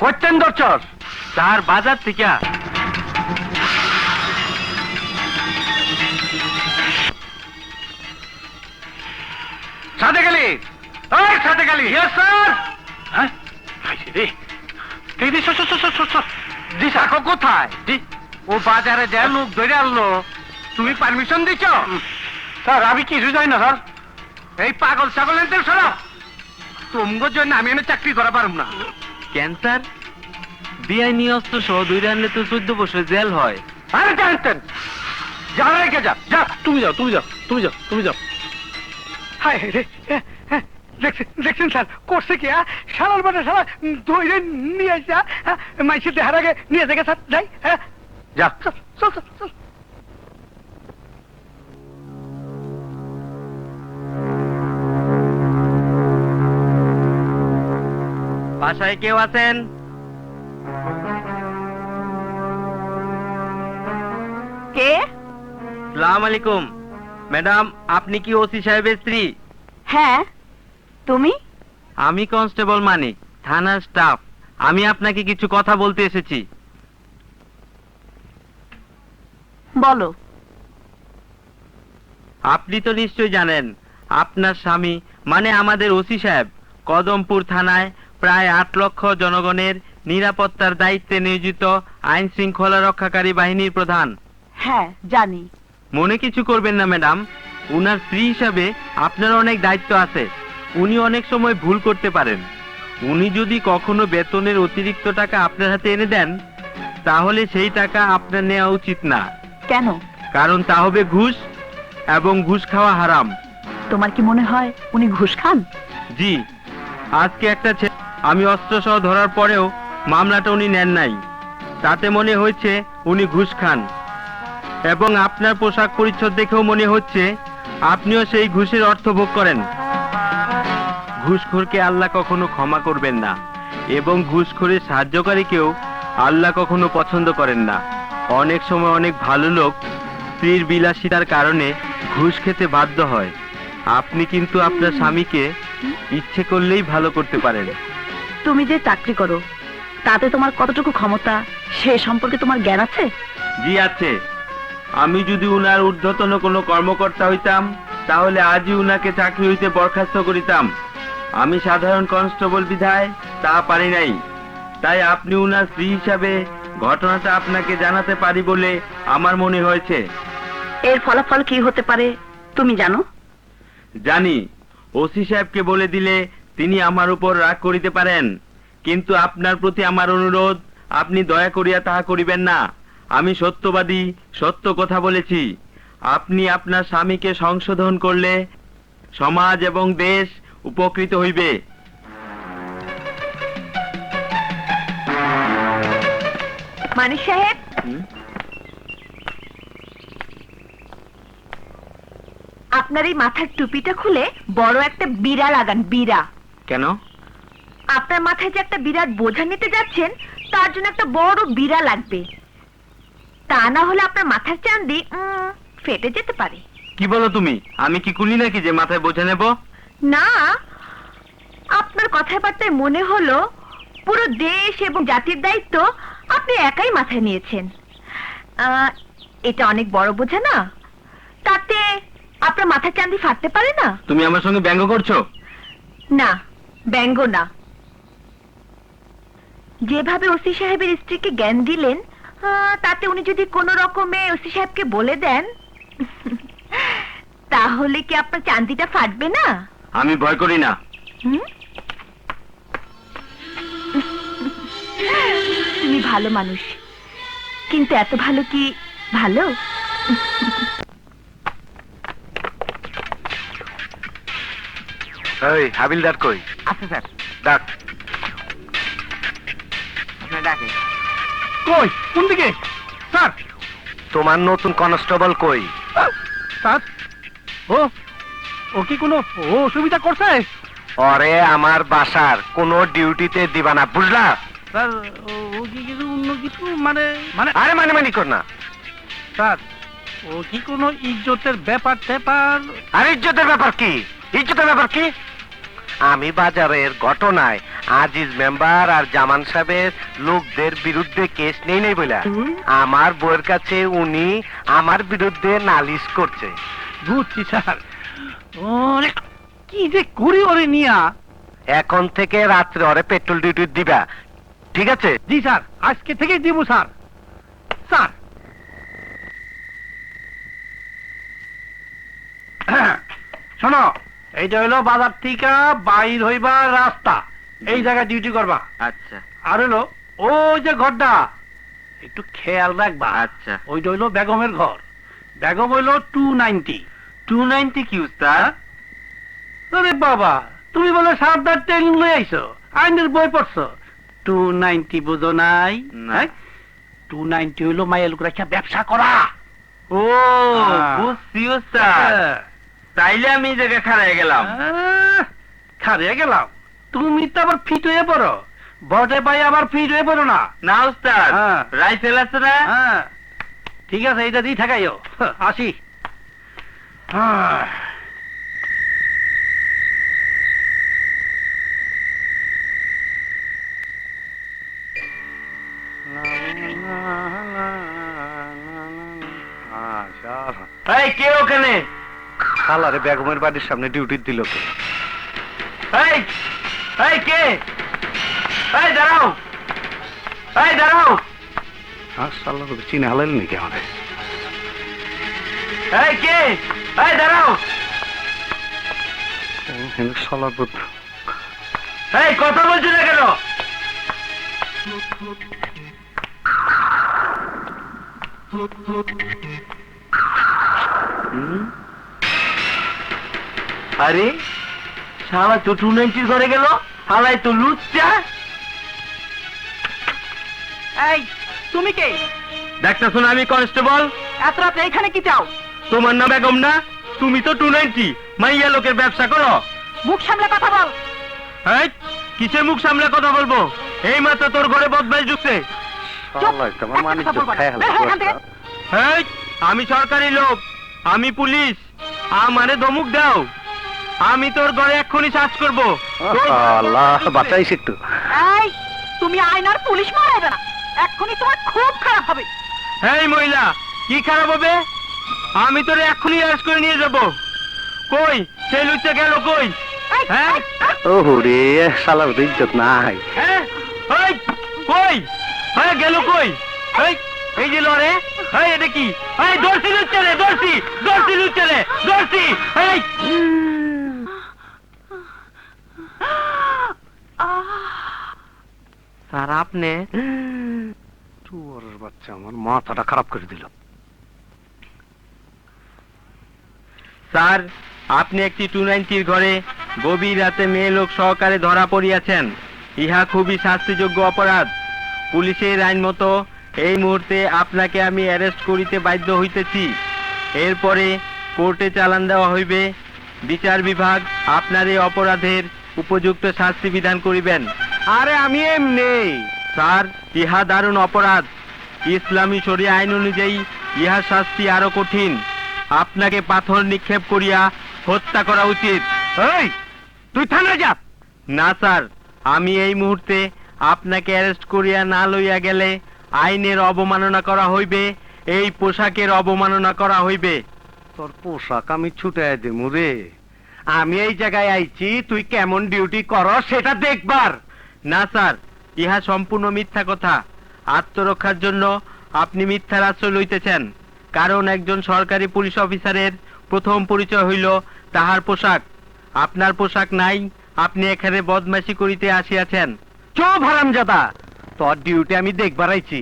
করতেন ধরছস
স্যার বাজার থেকে
সাথে গেলি ওই সাথে গেলি ইয়েস স্যার
হ্যাঁ আইছে রে এই যে সর
দিশাকো কোথায় ও বাজারে যে লোক ধরে আনলো তুমি পারমিশন দিছ
স্যার আমি কিছু জানি না স্যার
এই পাগল ছাগল এনতে সরো তোমার জন্য আমি এনে চাকরি করা পারব না
ক্যান্সার বেআইনি অস্ত্র সহ দুই রানলে তো 14 বছর জেল হয়।
আরে জানতেন যা রেখে যা যা
তুমি যাও
হায় রে দেখছেন স্যার করছে কি সারার বাটা সারা ধরে নিয়ে আসা মাইসের দেহার আগে নিয়ে যাকে স্যার যাই হ্যাঁ
যা
চল
বাসায় কেউ আছেন?
কে?
সালাম আলাইকুম ম্যাডাম, আপনি কি ওসি সাহেবের স্ত্রী?
হ্যাঁ, তুমি?
আমি কনস্টেবল মানিক, থানার স্টাফ। আমি আপনাকে কিছু কথা বলতে এসেছি।
বলো।
আপনি তো নিশ্চয়ই জানেন আপনার স্বামী মানে আমাদের ওসি সাহেব কদমপুর থানায় প্রায় 8 লক্ষ জনগণের নিরাপত্তার দায়িত্বে নিয়োজিত আইন শৃঙ্খলা রক্ষাকারী বাহিনীর প্রধান।
হ্যাঁ, জানি।
মনে কিছু করবেন না ম্যাডাম, উনার স্ত্রী হিসাবে আপনার অনেক দায়িত্ব আছে। উনি অনেক সময় ভুল করতে পারেন। উনি যদি কখনো বেতনের অতিরিক্ত টাকা আপনার হাতে এনে দেন তাহলে সেই টাকা আপনার নেওয়া উচিত না।
কেন?
কারণ তা হবে ঘুষ, এবং ঘুষ খাওয়া হারাম।
তোমার কি মনে হয় উনি ঘুষ খান?
জি, আজকে একটা আমি অস্ত্র সহ ধরার পরেও মামলাটা উনি নেন নাই। তাতে মনে হয়েছে উনি ঘুষ খান, এবং আপনার পোশাক পরিচ্ছদ দেখেও মনে হচ্ছে আপনিও সেই ঘুষের অর্থ ভোগ করেন। ঘুষখোরকে আল্লাহ কখনো ক্ষমা করবেন না, এবং ঘুষখোরের সাহায্যকারীকেও আল্লাহ কখনো পছন্দ করেন না। অনেক সময় অনেক ভালো লোক স্ত্রীর বিলাসিতার কারণে ঘুষ খেতে বাধ্য হয়। আপনি কিন্তু আপনার স্বামীকে ইচ্ছে করলেই ভালো করতে পারেন।
তুমি যে চাকরি করো তাতে তোমার কতটুকু ক্ষমতা সে সম্পর্কে তোমার জ্ঞান আছে?
জি আছে। আমি যদি উনার ঊর্ধ্বতন কোনো কর্মকর্তা হইতাম তাহলে আজই উনাকে চাকরি হইতে বরখাস্ত করিতাম। আমি সাধারণ কনস্টেবল বিধায় তা পারি নাই। তাই আপনি উনার স্ত্রী হিসাবে ঘটনাটা আপনাকে জানাতে পারি বলে আমার মনে হয়েছে।
এর ফলাফল কি হতে পারে তুমি জানো?
জানি, ওসি সাহেবকে বলে দিলে তিনি আমার উপর রাগ করিতে পারেন। কিন্তু আপনার প্রতি আমার অনুরোধ, আপনি দয়া করিয়া তাহা করিবেন না। আমি সত্যবাদী, সত্য কথা বলেছি। আপনি আপনার স্বামীকে সংশোধন করলে সমাজ এবং দেশ উপকৃত হইবে।
মানিক সাহেব, আপনার এই মাথার টুপিটা খুলে বড় একটা বিড়া লাগান। বিড়া
কেন?
আপনার মাথায় যে একটা বিরাট বোঝা নিতে যাচ্ছেন তার জন্য একটা বড় বিড়া লাগবে। তা না হলে আপনার মাথার চান্দি ফেটে যেতে পারে।
কি বলো তুমি? আমি কি কুলি নাকি যে মাথায় বোঝা নেব?
না, আপনার কথাবার্তায় মনে হলো পুরো দেশ এবং জাতির দায়িত্ব আপনি একাই মাথায় নিয়েছেন। এটা অনেক বড় বোঝা না? তাতে আপনার মাথার চান্দি ফাটতে পারে না?
তুমি আমার সঙ্গে ব্যঙ্গ করছো?
না, ব্যঙ্গ না। যেভাবে ওসি সাহেবের স্ত্রীকে জ্ঞান দিলেন তাতে উনি যদি কোনো রকমে ওসি সাহেবকে বলে দেন তাহলে কি আপনার চান্দিটা ফাটবে না?
আমি ভয় করি না।
তুমি ভালো মানুষ, কিন্তু এত ভালো কি ভালো?
এই হাবিলদার কই?
আচ্ছা স্যার,
ডাক।
আপনার ডাকে।
কই কোন দিকে স্যার?
তোমার নতুন কনস্টেবল কই?
স্যার ও কি কোনো অসুবিধা করছে?
ওরে আমার বাসার কোনো ডিউটিতে দিবা না, বুঝলা?
স্যার ও কি কিছু অন্য কিছু মানে মানে
আরে মানে কর না।
স্যার ও কি কোনো ইজ্জতের ব্যাপার ট্যাপার?
আর ইজ্জতের ব্যাপার কি? ইজ্জতের ব্যাপার কি? আমি বাজারের ঘটনায় আজিজ মেম্বার আর জামান সাহেবের লোকদের বিরুদ্ধে কেস নেই বলে আমার বউয়ের কাছে উনি আমার বিরুদ্ধে নালিশ করছে।
বুঝছি স্যার। ওরে কি যে করি ওরে নিয়া।
এখন থেকে রাত্রে ওরে পেট্রোল ডিউটি দিবা, ঠিক আছে?
জি স্যার, আজকে থেকে দিব স্যার। স্যার শোনো, এইটা হইলো বাজার থেকে বাইর হইবার রাস্তা, এই জায়গায় ডিউটি করবা।
আচ্ছা
আর হইলো ওই যে ঘরটা একটু খেয়াল রাখবা।
আচ্ছা।
ওইটা হইলো বেগমের ঘর। বেগম হইলো 290।
290 কি উস্তাদ?
আরে বাবা, তুমি বলে সারদার ট্রেনিং লই আইছো, আইনের বই পড়ছো, 290 বুঝো নাই?
না।
290 হইলো মায়ের লোক রাখা ব্যবসা করা।
ও বুঝছি উস্তাদ। তাইলে আমি এই জায়গায় খাড়ায় গেলাম।
খারিয়া গেলাম, তুমি তো আবার ফিট হয়ে পড়ো, বটে পাই আবার ফিট হয়ে পড়ো না।
না উস্তাদ,
হ্যাঁ।
রাইফেল আছে না?
হ্যাঁ ঠিক আছে, এইটা দিয়ে থাকাইও। আসি। হ্যাঁ।
এই কে ওখানে?
খালারে বেগমের বাড়ির সামনে ডিউটি দিল কে?
এই এই কে? এই দাঁড়াও, এই দাঁড়াও।
শালা চিনে হালাইল নাকি আমাদের?
এই কে? এই দাঁড়াও।
শালার পুত্র।
এই কথা বলছি না কেন? আরে শালা তো 290 ঘরে গেল, হালাই তো লুচ্চা।
এই তুমি কে?
ডাক্তার শোনা, আমি কনস্টেবল।
এত রাতে এখানে কি চাও?
তোমার নাম বেগম না? তুমি তো 290 মাইয়া লোকের ব্যবসা করো।
মুখ সামলে কথা বল।
এই কিসের মুখ সামলে কথা বলবো? এই মাত্র তোর ঘরে বদমাইশ ঢুকছে।
শালা একটা আমার
একটা কথা বলবা না। বের হও এখান থেকে।
এই আমি সরকারি লোক, আমি পুলিশ, আমারে ধমক দাও। আমি তোর ঘরে এক্ষুনি সার্চ করবো।
আল্লাহ বাঁচাইস একটু।
এই তুমি আয়নার পুলিশ মারাইবে না, এক্ষুনি তোমার খুব খারাপ হবে।
এই মহিলা, কি খারাপ হবে? আমি তোরে এক্ষুনি অ্যারেস্ট করে নিয়ে যাব। কই সেই লুচ্চা গেল কই?
এই,
হ্যাঁ?
এই,
ওহ রে, শালার ইজ্জত নাই।
হ্যাঁ? এই কই? হ্যাঁ গেল কই? এই যে লরে, এটা কি? দর্শি লুচ্চা রে, দর্শি লুচ্চা রে, দর্শি। স্যার আপনি?
চুয়ারের বাচ্চা আমার মাথাটা খারাপ করে দিল।
স্যার আপনি একটি 290 ঘরে গভীর রাতে মেয়ে লোক সহকারে ধরা পড়িয়াছেন। ইহা খুবই শাস্তিযোগ্য অপরাধ। পুলিশের আইন মতো এই মুহূর্তে আপনাকে আমি অ্যারেস্ট করিতে বাধ্য হইতেছি। এরপরে কোর্টে চালান দেওয়া হইবে। বিচার বিভাগ আপনার এই অপরাধের উপযুক্ত শাস্তি বিধান করিবেন।
আরে আমি এমনি।
স্যার ইহা দারুণ অপরাধ। ইসলামী শরিয়া আইন অনুযায়ী ইহা শাস্তি আরো কঠিন। আপনাকে পাথর নিক্ষেপ করিয়া হত্যা করা উচিত।
এই তুই থানায় যা।
না স্যার, আমি এই মুহূর্তে আপনাকে অ্যারেস্ট করিয়া না লইয়া গেলে আইনের অবমাননা করা হইবে, এই পোশাকের অবমাননা করা হইবে।
তোর পোশাক আমি ছুটাই দেবো রে। আমি এই জায়গায় আইছি তুই কেমন ডিউটি করস সেটা দেখবার।
না স্যার, ইহা সম্পূর্ণ মিথ্যা কথা। আত্মরক্ষার জন্য আপনি মিথ্যার আশ্রয় লইতেছেন। কারণ একজন সরকারি পুলিশ অফিসারের প্রথম পরিচয় হইল তাহার পোশাক। আপনার পোশাক নাই, আপনি এখানে বদমাশি করিতে আসিয়াছেন।
চুপ হারামজাদা, তোর ডিউটি আমি দেখবার আইছি।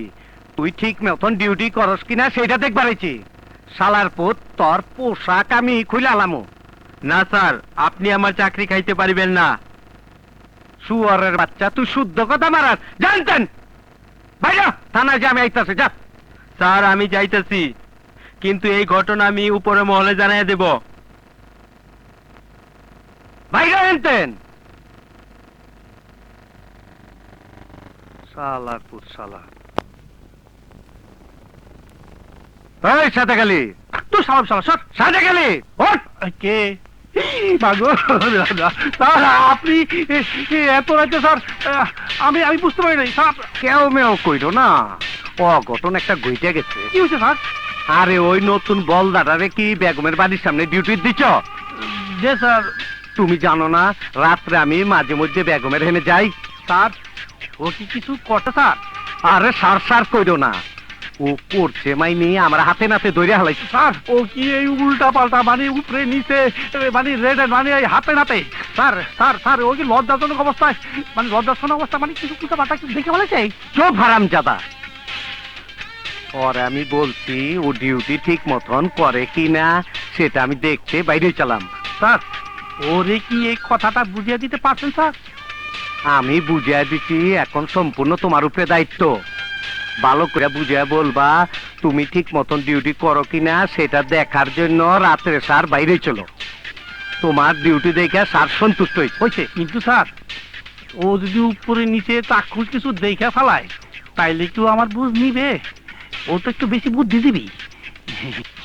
তুই ঠিক মতন ডিউটি করস কিনা সেটা দেখবার আইছি। শালার পুত, তোর পোশাক আমি খুলে আলামো।
না স্যার, আপনি আমার চাকরি খাইতে পারিবেন না।
শুয়ারের বাচ্চা, তুই শুদ্ধ কথা মারাস জানতেন। ভাইয়া থানায় যা, আমি আইতাছি যা।
স্যার আমি যাইতেছি, কিন্তু এই ঘটনা আমি উপরে মহলে জানাই দেব।
ভাইরা জানতেন। শালার পুত শালা। এই সাদা গালি, তুই সালাম সালা সর। সাদা গালি ওঠ।
কে? মাগো দাদা, স্যার আপনি এত রাতে স্যার, আমি আমি বুঝতে পারি নাই স্যার।
কেউ মেও কইরো না, অঘটন একটা গইতে গেছে।
কি হয়েছে স্যার?
আরে ওই নতুন বলদাটারে কি বেগমের বাড়ির সামনে ডিউটি দিছ?
যে স্যার।
তুমি জানো না রাত্রে আমি মাঝে মধ্যে বেগমের হেনে যাই?
স্যার ও কি কিছু করতে স্যার?
আরে সার সার কইরো না, ও করছে মাইনি আমার হাতে নাতে দইরে হালাইছে।
স্যার ও কি এই উল্টা পাল্টা মানে উপরে নিচে মানে রেড মানে এই হাতে নাতে? স্যার স্যার স্যার ও কি লজ্জাজনক অবস্থায় মানে লজ্জাজনক অবস্থা মানে কিছু উল্টা পাল্টা কিছু দেখে ফেলেছে?
চুপ হারামজাদা। ওরে আমি বলছি ও ডিউটি ঠিক মতন করে কিনা সেটা আমি দেখতে বাইরে চালাম।
স্যার ওরে কি এই কথাটা বুঝিয়ে দিতে পারছেন স্যার?
আমি বুঝিয়ে দিচ্ছি, এখন সম্পূর্ণ তোমার উপরে দায়িত্ব। ভালো করে বুঝিয়ে বলবা তুমি ঠিক মতন ডিউটি করো কিনা সেটা দেখার জন্য রাত্রে স্যার বাইরে চলো। তোমার ডিউটি দেখে স্যার সন্তুষ্ট হয়েছে।
কিন্তু স্যার ও যদি উপরে নিচে চাক্ষুষ কিছু দেখে ফেলায় তাইলে কি ও আমার বুঝ নিবে? ও তো একটু বেশি বুদ্ধি দিবি।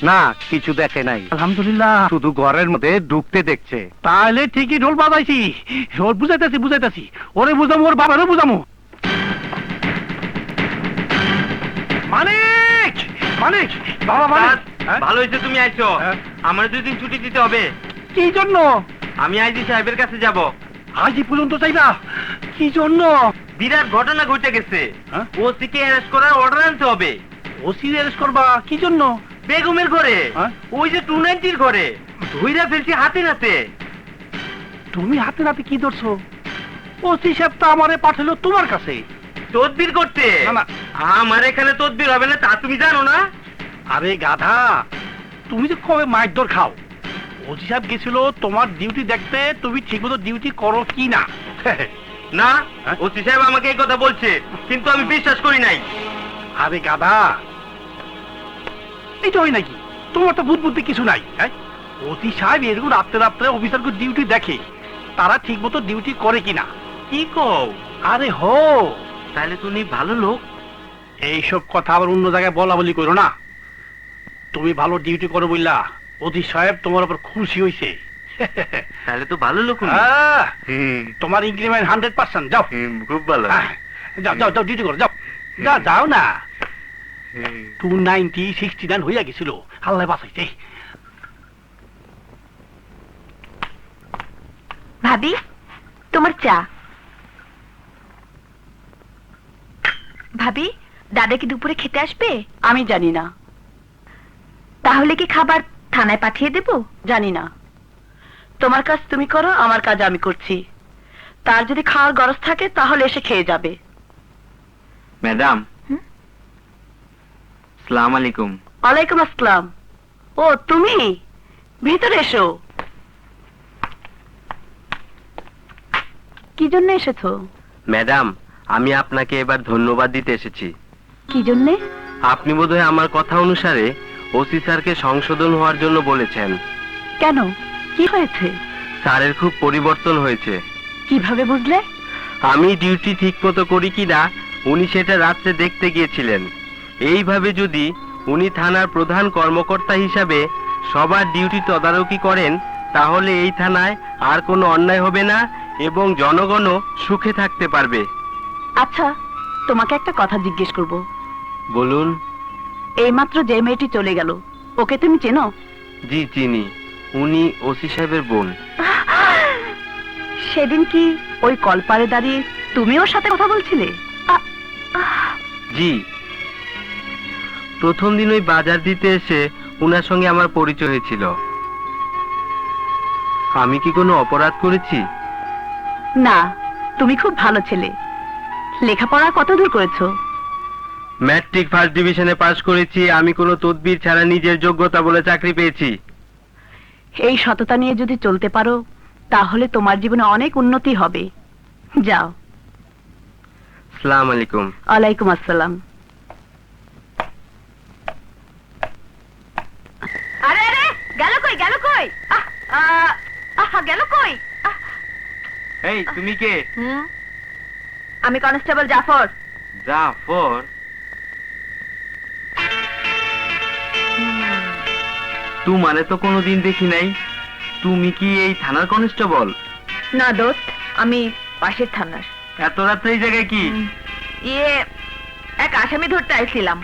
না কিছু দেখে নাই,
আলহামদুলিল্লাহ।
শুধু ঘরের মধ্যে ঢুকতে দেখছে।
তাহলে ঠিকই ঢোল বাজাইছি, ওর বুঝাইতেছি বুঝাইতেছি, ওরে বুঝামো ওর বাবারও বুঝামো। মানিক মানিক বাবা মানিক, হ্যাঁ?
ভালো হয়েছে তুমি আইছো।
হ্যাঁ।
আমার 2 দিন ছুটি দিতে হবে।
কি জন্য?
আমি আইজি সাহেবের কাছে যাব।
আজই পর্যন্ত চাইবা? কি জন্য?
বিরাট ঘটনা ঘটে গেছে।
হ্যাঁ?
ওসিকে অ্যারেস্ট করার অর্ডার আনতে হবে।
ওসি অ্যারেস্ট করবা? কি জন্য?
বেগমের ঘরে,
হ্যাঁ?
ওই যে 290 ঘরে ধইরা ফেলছি হাতে নাতে।
তুমি হাতে নাতে কি ধরছো? ওসি সাহেব তো আমারে পাঠালো তোমার কাছে।
তদবির করতে।
না, না।
আমার এখানে তদবির হবে না তা তুমি জানো না?
আরে গাধা, তুমি তো কবে মাইর খাও। ওসি সাহেব গেছিল তোমার ডিউটি দেখতে, তুমি ঠিকমতো ডিউটি করো কি না।
না,
হ্যাঁ?
ওসি সাহেব আমাকে এই কথা বলছে, কিন্তু আমি বিশ্বাস করি নাই।
আরে গাধা, এটা হয় নাকি? তোমার তো বুদ্ধি কিছু নাই। হ্যাঁ, ওসি সাহেব এরকম রাত্রে রাত্রে অফিসারকে ডিউটি দেখে, তারা ঠিক মতো ডিউটি করে কিনা।
কি কও?
আরে হো,
তাহলে তুমি ভালো লোক।
এইসব কথা আবার অন্য জায়গায় বলা বলি করো না। তুমি ভালো ডিউটি করো বললা ওসি সাহেব তোমার উপর খুশি হয়েছে।
তাহলে তো ভালো লোক উনি।
তোমার ইনক্রিমেন্ট 100%। যাও,
খুব ভালো।
হ্যাঁ, যাও যাও যাও ডিউটি করো, যাও যাও যাও না। 290 69 হইয়া গেছিল, আল্লাহ বাঁচাইছে।
ভাবি তোমার চা। ভাবি দাদা কি দুপুরে খেতে আসবে? আমি জানি না। তাহলে কি খাবার থানায় পাঠিয়ে দেব? জানি না। তোমার কাজ তুমি করো, আমার কাজ আমি করছি। তার যদি খাওয়ার গরজ থাকে তাহলে এসে খেয়ে যাবে।
ম্যাডাম, আসসালামু আলাইকুম।
ওয়ালাইকুম আসসালাম। ও তুমি, ভিতরে এসো। কি জন্য এসেছো?
ম্যাডাম, আমি আপনাকে এবার ধন্যবাদ দিতে এসেছি।
কি জন্যে?
আপনি বোধহয় আমার কথা অনুসারে ওসি স্যারকে সংশোধন হওয়ার জন্য বলেছেন।
কেন, কি হয়েছে?
স্যারের খুব পরিবর্তন হয়েছে।
কিভাবে বুঝলে?
আমি ডিউটি ঠিক মতো করি কিনা উনি সেটা রাত্রে দেখতে গিয়েছিলেন। এইভাবে যদি উনি থানার প্রধান কর্মকর্তা হিসাবে সবার ডিউটি তদারকি করেন তাহলে এই থানায় আর কোনো অন্যায় হবে না এবং জনগণও সুখে থাকতে পারবে।
আচ্ছা, তোমাকে একটা কথা জিজ্ঞেস করব।
বলুন।
এইমাত্র যে মেয়েটি চলে গেল, ওকে তুমি চেনো?
জি চিনি, উনি ওসি সাহেবের বোন।
সেদিন কি ওই কলপারে দাঁড়িয়ে তুমি ওর সাথে কথা বলছিলে?
জি, প্রথম দিন ওই বাজার দিতে এসে উনার সঙ্গে আমার পরিচয় হয়েছিল। আমি কি কোনো অপরাধ করেছি?
না, তুমি খুব ভালো ছেলে। লেখাপড়া কত দূর করেছো?
ম্যাট্রিক ফার্স্ট ডিভিশনে পাশ করেছি। আমি কোনো তদবির ছাড়া নিজের যোগ্যতা বলে চাকরি পেয়েছি।
এই সততা নিয়ে যদি চলতে পারো তাহলে তোমার জীবনে অনেক উন্নতি হবে। যাও।
আসসালামু আলাইকুম।
ওয়ালাইকুম আসসালাম। আরে আরে, গেল কই গেল কই? গেল কই?
এই তুমি কে?
আমি কনস্টেবল জাফর।
জাফর? তোমারে তো কোনোদিন দেখি নাই। তুমি কি এই থানার কনস্টেবল?
না দোস্ত, আমি পাশের থানার।
এত রাত্রে এই জায়গায় কি?
ইয়ে, এক আসামি ধরতে আইছিলাম।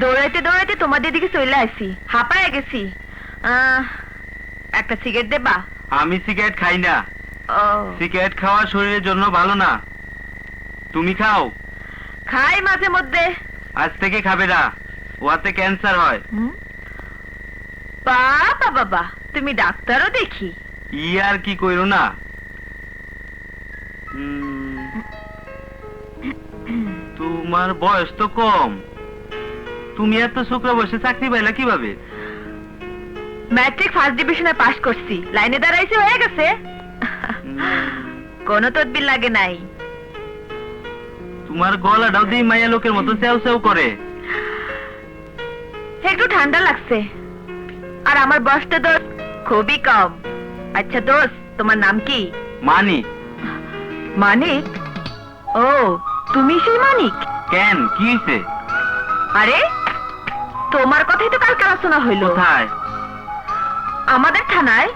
দৌড়াইতে দৌড়াইতে তোমাদের দিকে চলে আসি, হাঁপায় গেছি। একটা সিগারেট দেবা?
আমি সিগারেট খাই না।
ও,
সিগারেট খাওয়া শরীরের জন্য ভালো না। তুমি খাও?
খাই মাঝে মধ্যে।
আজ থেকে খাবে না, ওয়াতে ক্যান্সার হয়।
বাবা বাবা, তুমি ডাক্তারও দেখি।
ই আর কি কইরো না। তোমার বয়স তো কম, তুমি এত ছোকরা বয়সে চাকরি পাইলা কিভাবে?
ম্যাট্রিক ফার্স্ট ডিভিশনে পাস করছি, লাইনে দাঁড়াইছি, হয়ে গেছে। কোনো তদবির লাগে নাই।
তোমার গলাটাও দিয়ে মাইয়া লোকের মতো চেউ চেউ করে।
একটু ঠান্ডা লাগছে, আর আমার বয়সটা তো খুবই কম। আচ্ছা দোস্ত, তোমার নাম কি?
মানিক।
মানিক? ও, তুমি সেই মানিক?
কেন, কি হয়েছে?
আরে, তোমার কথাই তো কালকে আলোচনা হইল।
কোথায়?
আমাদের থানায়।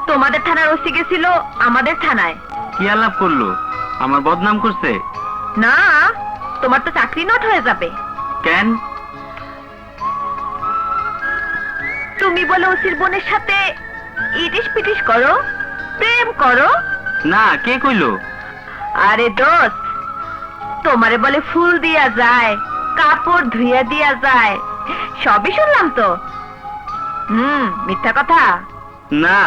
তোমাদের থানার ওসি গেছিল আমাদের থানায়।
কি আলাপ করলো? আমার বদনাম করছে?
না, তোমার তো চাকরি নট হয়ে যাবে।
কেন?
তুমি বলে ওসির বোনের সাথে ইটিস পিটিস করো, প্রেম করো।
না, কে কইলো?
আরে দোস্ত, তোমারে বলে ফুল দিয়া যায়, কাপড় ধুইয়া দিয়া যায়, সবই শুনলাম তো। মিথ্যা কথা
না।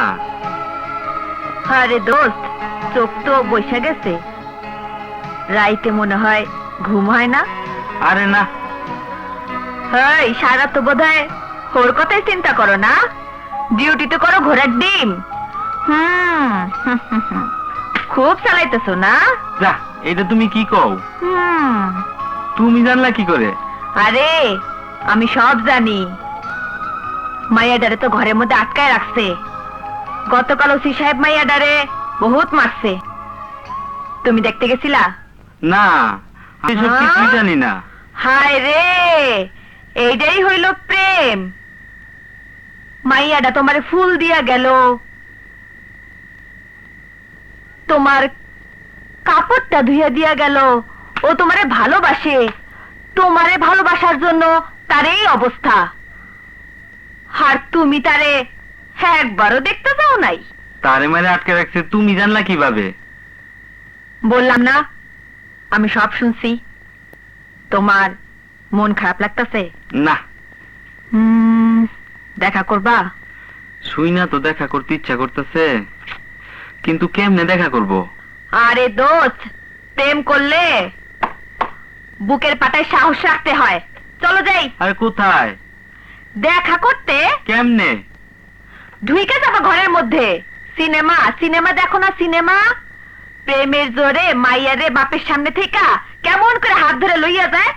আরে দোস্ত, চোখ তো বসে গেছে, রাইতে মনে হয় ঘুম হয় না?
আরে না।
এই সারা তো বোধ হয় ওর কথাই চিন্তা করো না, ডিউটি তো করো ঘোড়ার ডিম। খুব চালাইতেছো না?
যা, এটা তুমি কি কও? তুমি জানলা কি করে?
আরে, আমি সব জানি। মাইয়াডারে তো ঘরের মধ্যে আটকায় রাখছে। গতকাল ওসি সাহেব মাইয়াডারে বহুত মারছে। তুমি দেখতে গেছিলা?
না, আমি সব কিছুই জানি না।
হায় রে, এইটাই হইল প্রেম। মাইয়াডা তোমারে ফুল দিয়া গেল, তোমার কাপড়টা ধুইয়া দিয়া গেল। ও তোমারে ভালোবাসে, তোমারে ভালোবাসার জন্য তার এই অবস্থা। আর তুমি তারে একবারও দেখতে যাও নাই।
তারে মারে আটকে রাখছে, তুমি জানলা কিভাবে?
বললাম না, আমি সব শুনছি। তোমার মন খারাপ লাগতেছে?
না।
দেখা করবা?
শুই না তো দেখা করতে ইচ্ছা করতেছে, কিন্তু কেমনে দেখা করব?
আরে দোস্ত, প্রেম করলে বুকের পাটায় সাহস রাখতে হয়। চলো যাই।
আরে কোথায়?
দেখা করতে।
কেমনে?
ঢুইকে যাবো ঘরের মধ্যে। সিনেমা সিনেমা দেখো না, সিনেমা। প্রেমের জোরে মাইয়ারে বাপের সামনে থেকে কেমন করে হাত ধরে লইয়া যায়।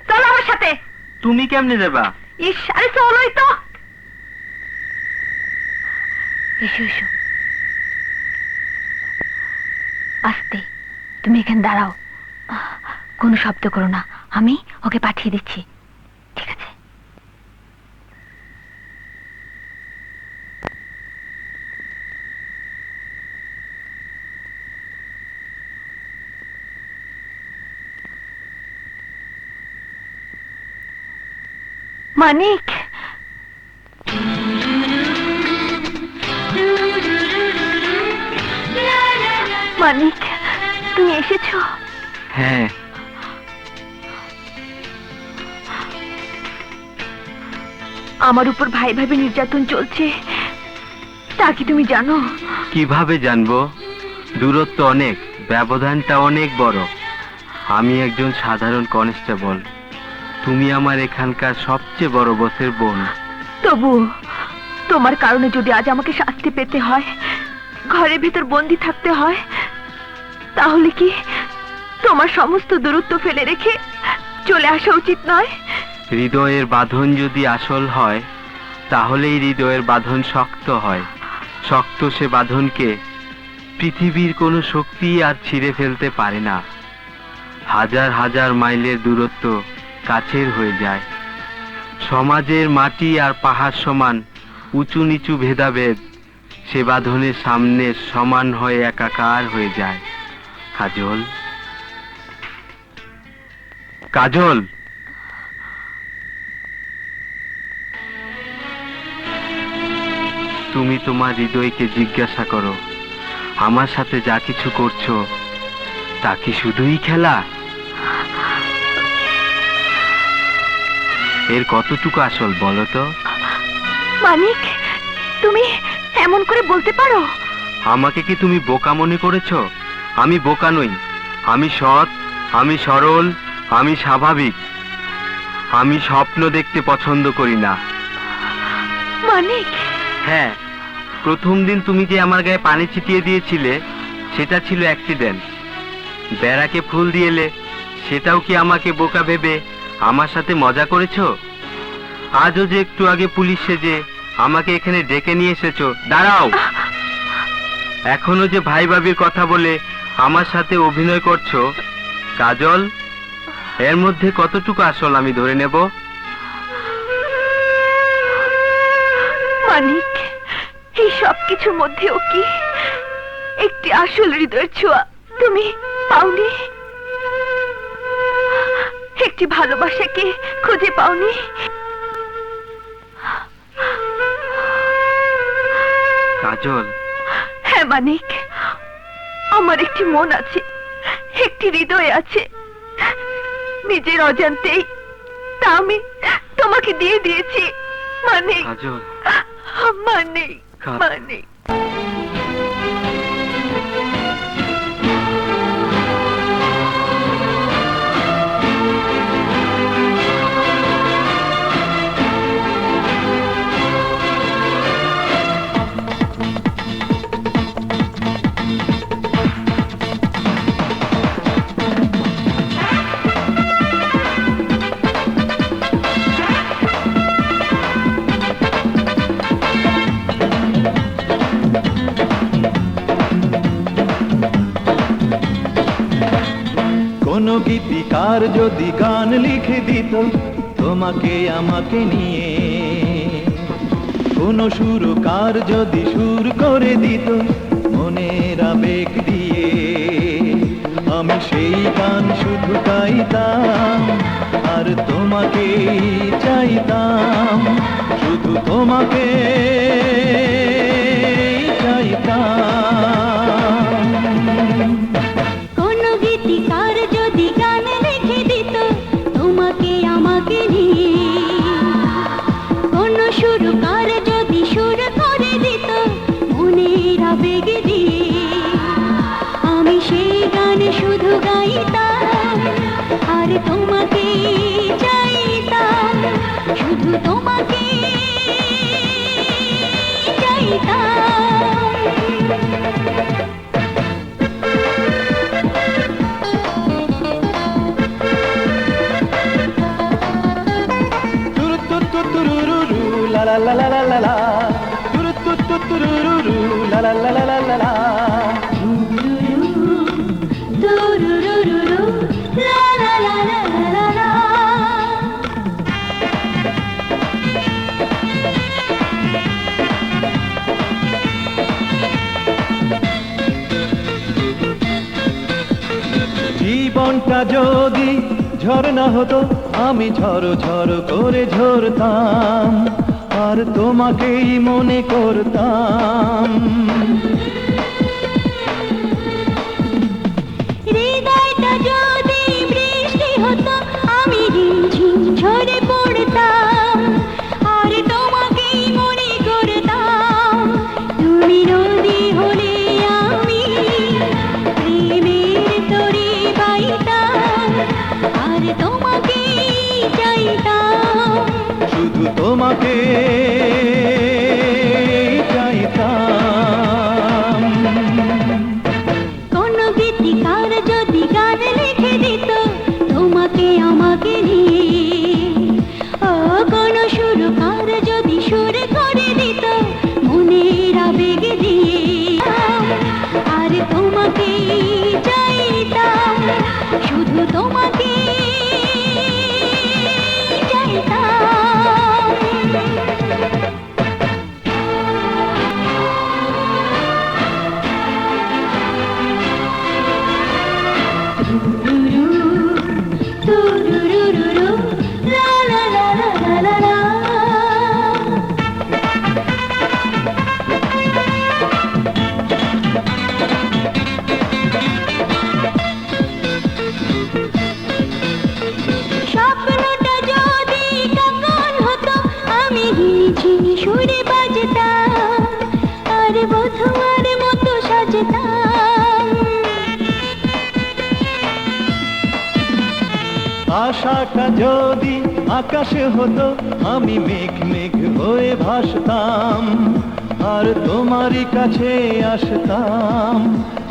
চলো আমার সাথে।
তুমি কেমনে যাবা?
ইস, আরে চলোই তো। এসো এসো, আস্তে। তুমি এখানে দাঁড়াও, কোনো শব্দ করো না, আমি ওকে পাঠিয়ে দিচ্ছি। ঠিক আছে? মানিক, মানিক, তুমি এসেছো?
হ্যাঁ।
আমার উপর ভাই ভাবে নির্যাতন চলছে, তা কি তুমি জানো?
কিভাবে জানবো? দূরত্ব অনেক, ব্যবধানটা অনেক বড়। আমি একজন সাধারণ কনস্টেবল, তুমি আমার এখানকার সবচেয়ে বড় বসের বোন।
তবু তোমার কারণে যদি আজ আমাকে শাস্তি পেতে হয়, ঘরের ভিতর বন্দি থাকতে হয়, তাহলে কি তোমার সমস্ত দূরত্ব ফেলে রেখে চলে আসা উচিত নয়?
হৃদয়ের বাঁধন যদি আসল হয়, তাহলেই হৃদয়ের বাঁধন শক্ত হয়। শক্ত সে বাঁধনকে পৃথিবীর কোনো শক্তি আর ছিঁড়ে ফেলতে পারে না। হাজার হাজার মাইলের দূরত্ব কাছের হয়ে যায়। সমাজের মাটি আর পাহাড় সমান উঁচু নিচু ভেদাভেদ সে বাঁধনের সামনে সমান হয়ে একাকার হয়ে যায়। কাজল, কাজল, তুমি তোমার হৃদয়কে জিজ্ঞাসা করো, আমার সাথে যা কিছু করছো তা কি শুধুই খেলা? এর কতটুকু আসল বলো তো?
মানিক, তুমি এমন করে বলতে পারো?
আমাকে কি তুমি বোকা মনে করেছো? আমি বোকা নই, আমি সৎ, আমি সরল, আমি স্বাভাবিক। আমি স্বপ্ন দেখতে পছন্দ করি না।
মানিক,
হ্যাঁ, প্রথম দিন তুমি যে আমার গায়ে পানি ছিটিয়ে দিয়েছিলে সেটা ছিল অ্যাক্সিডেন্ট। বেড়াকে ফুল দিয়েলে সেটাও কি আমাকে বোকা ভেবে আমার সাথে মজা করেছো? আজও যে একটু আগে পুলিশ সেজে আমাকে এখানে ডেকে নিয়ে এসেছো। দাঁড়াও, এখনো যে ভাই ভাবির কথা বলে আমার সাথে অভিনয় করছো, কাজল, এর মধ্যে কতটুকু আসল আমি ধরে নেব?
মানিক, এই সব কিছুর মধ্যেও কি একটি আসল হৃদয়ের ছোঁয়া তুমি পাওনি? একটি ভালোবাসাকে খুঁজে পাওনি?
কাজল,
হ্যাঁ মানিক, আমার একটি মন আছে, একটি হৃদয় আছে। নিজের অজান্তেই তা আমি তোমাকে দিয়ে দিয়েছি। মানিক,
কাজল,
মানিক, মানিক।
কোনো গীতিকার যদি গান লিখে দিত তোমাকে আমাকে নিয়ে, কোনো সুরকার যদি সুর করে দিত মনের আবেগ দিয়ে, আমি সেই গান শুধু গাইতাম আর তোমাকে চাইতাম, শুধু তোমাকে চাইতাম।
কোনো গীতিকার যদি গান লিখে দিত তোমাকে আমাকে নিয়ে, কোনো সুরকার যদি সুর করে দিত মনের আবেগ দিয়ে, আমি সেই গান শুধু গাইতাম আর তোমাকে চাইতাম, শুধু তোমাকে চাইতাম।
La la la la la la la, turu tu tu tururu, la la la la la la la.
Durururu, la la la la la la.
জীবনটা যদি ঝরনা হতো আমি ঝড় ঝড় করে ঝরতাম আর তোমাকেই মনে করতাম।
হৃদয়টা যদি বৃষ্টি হতো আমি ঝিমঝিম ঝরে পড়তাম আর তোমাকেই মনে করতাম। তুমি নদী হলে আমি প্রেমের তরি বাইতাম আর তোমাকেই চাইতাম,
শুধু তোমাকে চাইতাম।
তোমার বধুয়ার মতো সাজতাম।
আশাটা যদি আকাশে হতো আমি মেঘ মেঘ হয়ে ভাসতাম আর তোমারই কাছে আসতাম।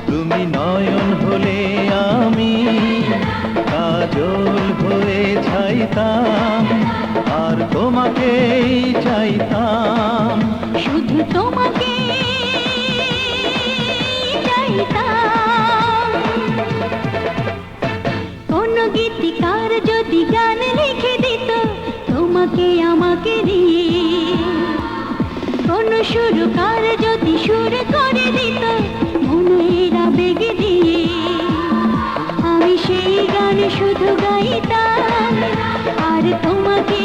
তুমি নয়ন হলে আমি কাজল হয়ে ছাইতাম আর তোমাকেই চাইতাম।
শুধু তোমাকে চাইতাম। কোন গীতিকার যদি গান লিখে দিত তোমাকে আমাকে দিয়ে, কোন সুরকার যদি সুর করে দিত মনের আবেগ দিয়ে, আমি সেই গান শুধু গাইতাম আর তোমাকে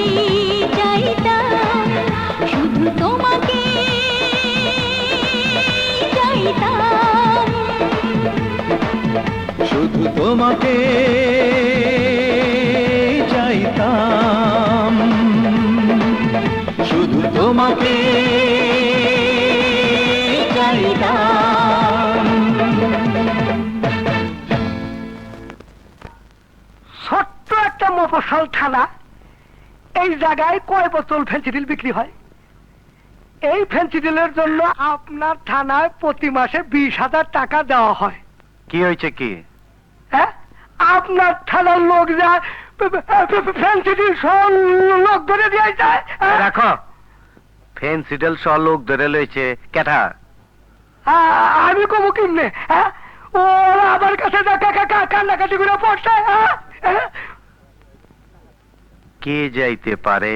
চাইতাম। শুধু তোমাকে চাইতাম।
শুধু তোমাকে চাইতাম। শুধু তোমাকে চাইতাম।
ছোট্ট একটা মফস্বল থানা, এই জায়গায় কয় বোতল ফেন্সিডিল বিক্রি হয়? এই ফেন্সিডিলের জন্য আপনার থানায় প্রতি মাসে 20,000 টাকা দেওয়া হয়।
কি হয়েছে কি?
হ্যাঁ, আপনার থানার লোক যায় ফেন্সিডিল সব লোক ধরে দিয়ে যায়।
রাখো, ফেন্সিডেল সহ লোক ধরে লইছে কেটা?
আমি কমু কিমনে? হ্যাঁ, ওরা আমার কাছে কান্নাকাটি করে পড়ছে।
কে যাইতে পারে?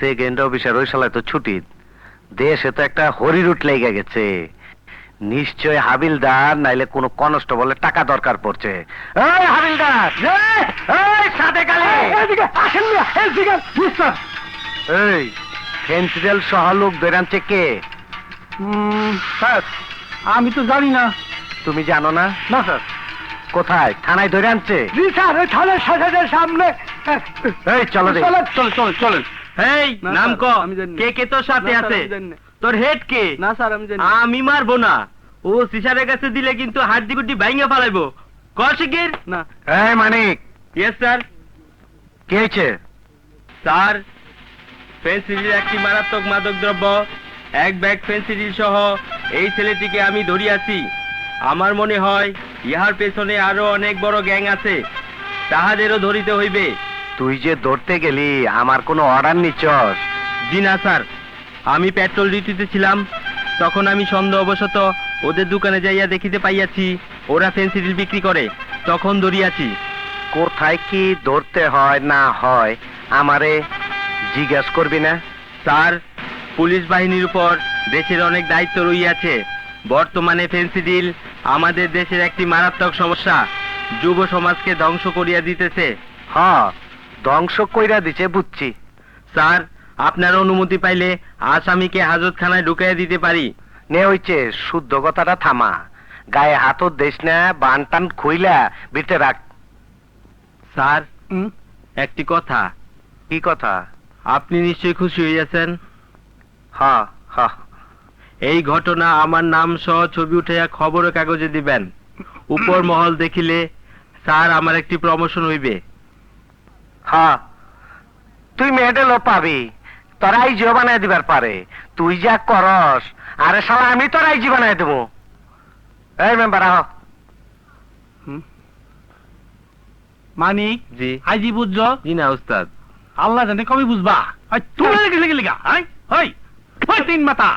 সেকেন্ড অফিসার ওই শালায় তো ছুটি। দেশে তো একটা হরিরুট লেগে গেছে। নিশ্চয় হাবিলদার, নাইলে কোনো কনস্টেবলের টাকা দরকার পড়ছে। এই হাবিলদার, এই সাদেক আলী,
এদিকে আসেন না, এদিকে বুঝছেন?
এই ফেন্সিডেল সহ লোক ধরে আনছে কে?
স্যার আমি তো জানি না।
তুমি জানো না?
না স্যার।
কোথায়? থানায় ধরে আনছে?
জি স্যার, ওই থানার সাজাদের সামনে।
এই চলো রে।
চলেন।
এই
না,
নাম
স্যার,
ক,
আমি জানি না।
কে কে তোর সাথে
না, স্যার,
আছে?
আমি জানি না।
তোর হেড কে?
না স্যার আমি জানি।
আমি মারবো না, ও সিসারের কাছে দিলে কিন্তু হাড্ডি গুড্ডি ভাঙিয়ে ফেলাইবো। কশিকির
না
এই মানিক,
ইয়েস স্যার।
কে হয়েছে?
স্যার, ফেন্সিডিল একটি মারাত্মক মাদক দ্রব্য, এক ব্যাগ ফেন্সিডিল সহ এই ছেলেটিকে আমি ধরিয়াছি। আমার মনে হয় ইহার পেছনে আরো অনেক বড় গ্যাং আছে, তাহাদেরও ধরিতে হইবে।
তুই যে ধরতে গেলি আমার কোনো অর্ডার নিচ্ছস?
জি না স্যার, আমি পেট্রোল ডিউটিতে ছিলাম, তখন আমি সন্দেহবশত ওদের দোকানে যাইয়া দেখিতে পাইয়াছি ওরা ফেন্সিডিল বিক্রি করে, তখন ধরিয়াছি।
কোথায় কি ধরতে হয় না হয় আমারে জিজ্ঞাসা করবি না?
স্যার, পুলিশ বাহিনীর উপর দেশের অনেক দায়িত্ব রইয়াছে। বর্তমানে ফেন্সিডিল আমাদের দেশের একটি মারাত্মক সমস্যা, যুব সমাজকে ধ্বংস করিয়া দিতেছে।
হ্যাঁ, ধ্বংস কইরা দিছে বুঝছি।
স্যার, আপনার অনুমতি পাইলে আসামিকে হাজতখানায় ঢুকাইয়া দিতে পারি।
নে হইছে, শুদ্ধ কথাটা থামা। গায়ে হাতও দেশ না, বান টান খুইলা ভিতরে রাখ।
স্যার, একটি কথা।
কি কথা?
আপনি নিশ্চয়ই খুশি হইয়াছেন।
হ্যাঁ হ্যাঁ।
এই ঘটনা আমার নাম সহ ছবি উঠাইয়া খবরের কাগজে দিবেন। উপর মহল দেখিলে স্যার আমার একটি প্রমোশন হইবে।
হ্যাঁ, তুই মেডেলও পাবি, তোর আইজিও বানায় দিবার পারে। তুই যা করস, আরে শালা আমি তোর আইজি বানায় দেবো। এই মেম্বার আহ।
মানিক
জি।
আইজি বুঝছ?
জি না উস্তাদ।
আল্লাহ জানে কবে বুঝবা। তুমি গেলে গা তিন মাথা।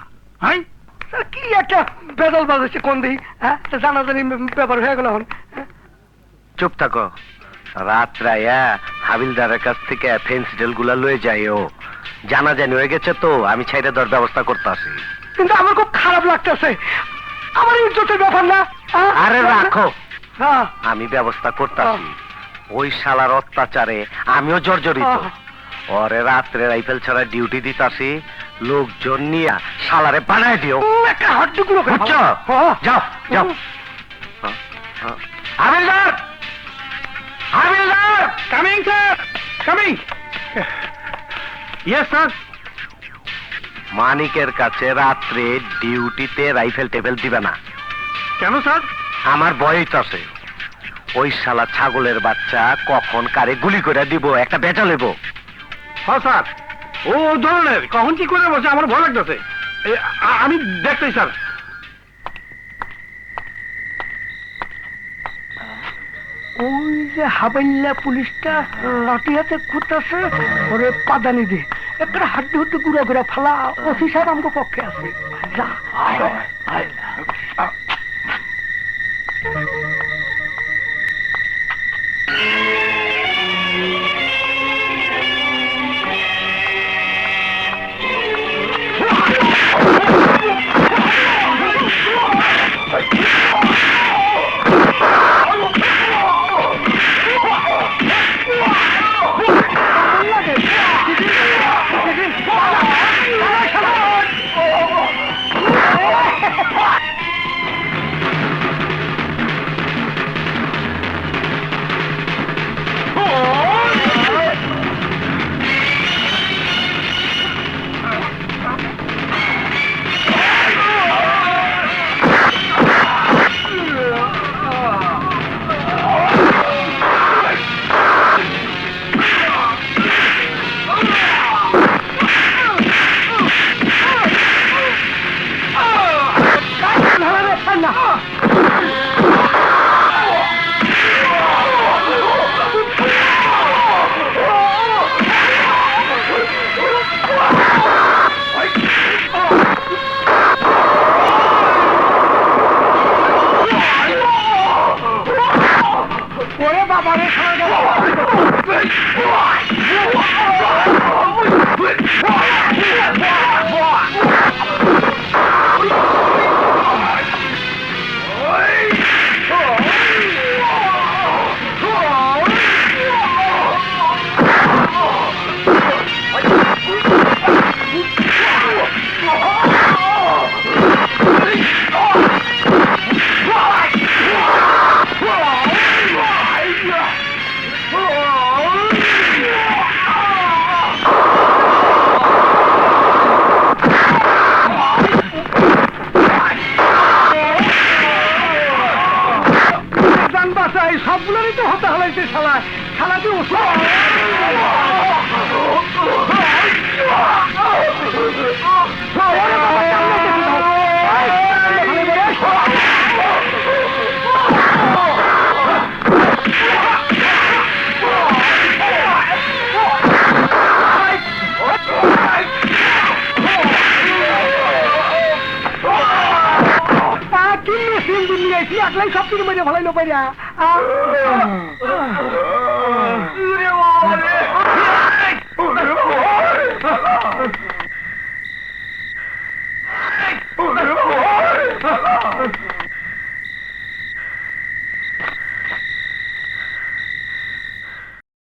স্যার, কি একটা বেদল বাজেছে কোন দিই? হ্যাঁ, জানাজানি ব্যাপার হয়ে গেল এখন।
চুপ থাকো। রাত রায়া হাবিলদারের কাছ থেকে ফেন্সিডেল গুলা লয়ে যাইও। জানাজানি হয়ে গেছে তো, আমি ছাইরে দেওয়ার ব্যবস্থা করতে আসি।
কিন্তু আমার খুব খারাপ লাগতেছে, আমার ইজ্জতের ব্যাপার না।
আরে রাখো,
হ্যাঁ,
আমি ব্যবস্থা করতেছি। ওই শালার অত্যাচারে আমিও জর্জরিত। ওরে রাত্রে রাইফেল ছাড়া ডিউটি দিতাছি, লোকজন নিয়া শালারে বানায় দিও।
একটা হাড্ডিগুলো
বুঝছো? যাও যাও। হাবিলদার, হাবিলদার,
coming sir, coming. Yes sir.
মানিকের কাছে রাত্রে ডিউটিতে রাইফেল টেবিল দিবে না।
কেন স্যার?
আমার ভয় আছে ওই শালা ছাগলের বাচ্চা কখন কারে গুলি করে দিব একটা বেটা লেব।
হ্যাঁ স্যার, ও ধরনের কখন কি করে বসে আমার ভয় লাগতেছে। আমি দেখতেই স্যার।
ওই যে হাবাইল্লা পুলিশটা লাঠি হাতে ঘুরতেছে, ওরে পাদানি দে একটা হাড্ডি হুড্ডি গুড়া গুড়া ফালা। ওসি সাহেব আমাকে পক্ষে আছে। যা সবগুলোরই তো হতে হলাইছে শালা। শালা তুই একলাই সব কিছু মেরে ভালাইলো পাইরা।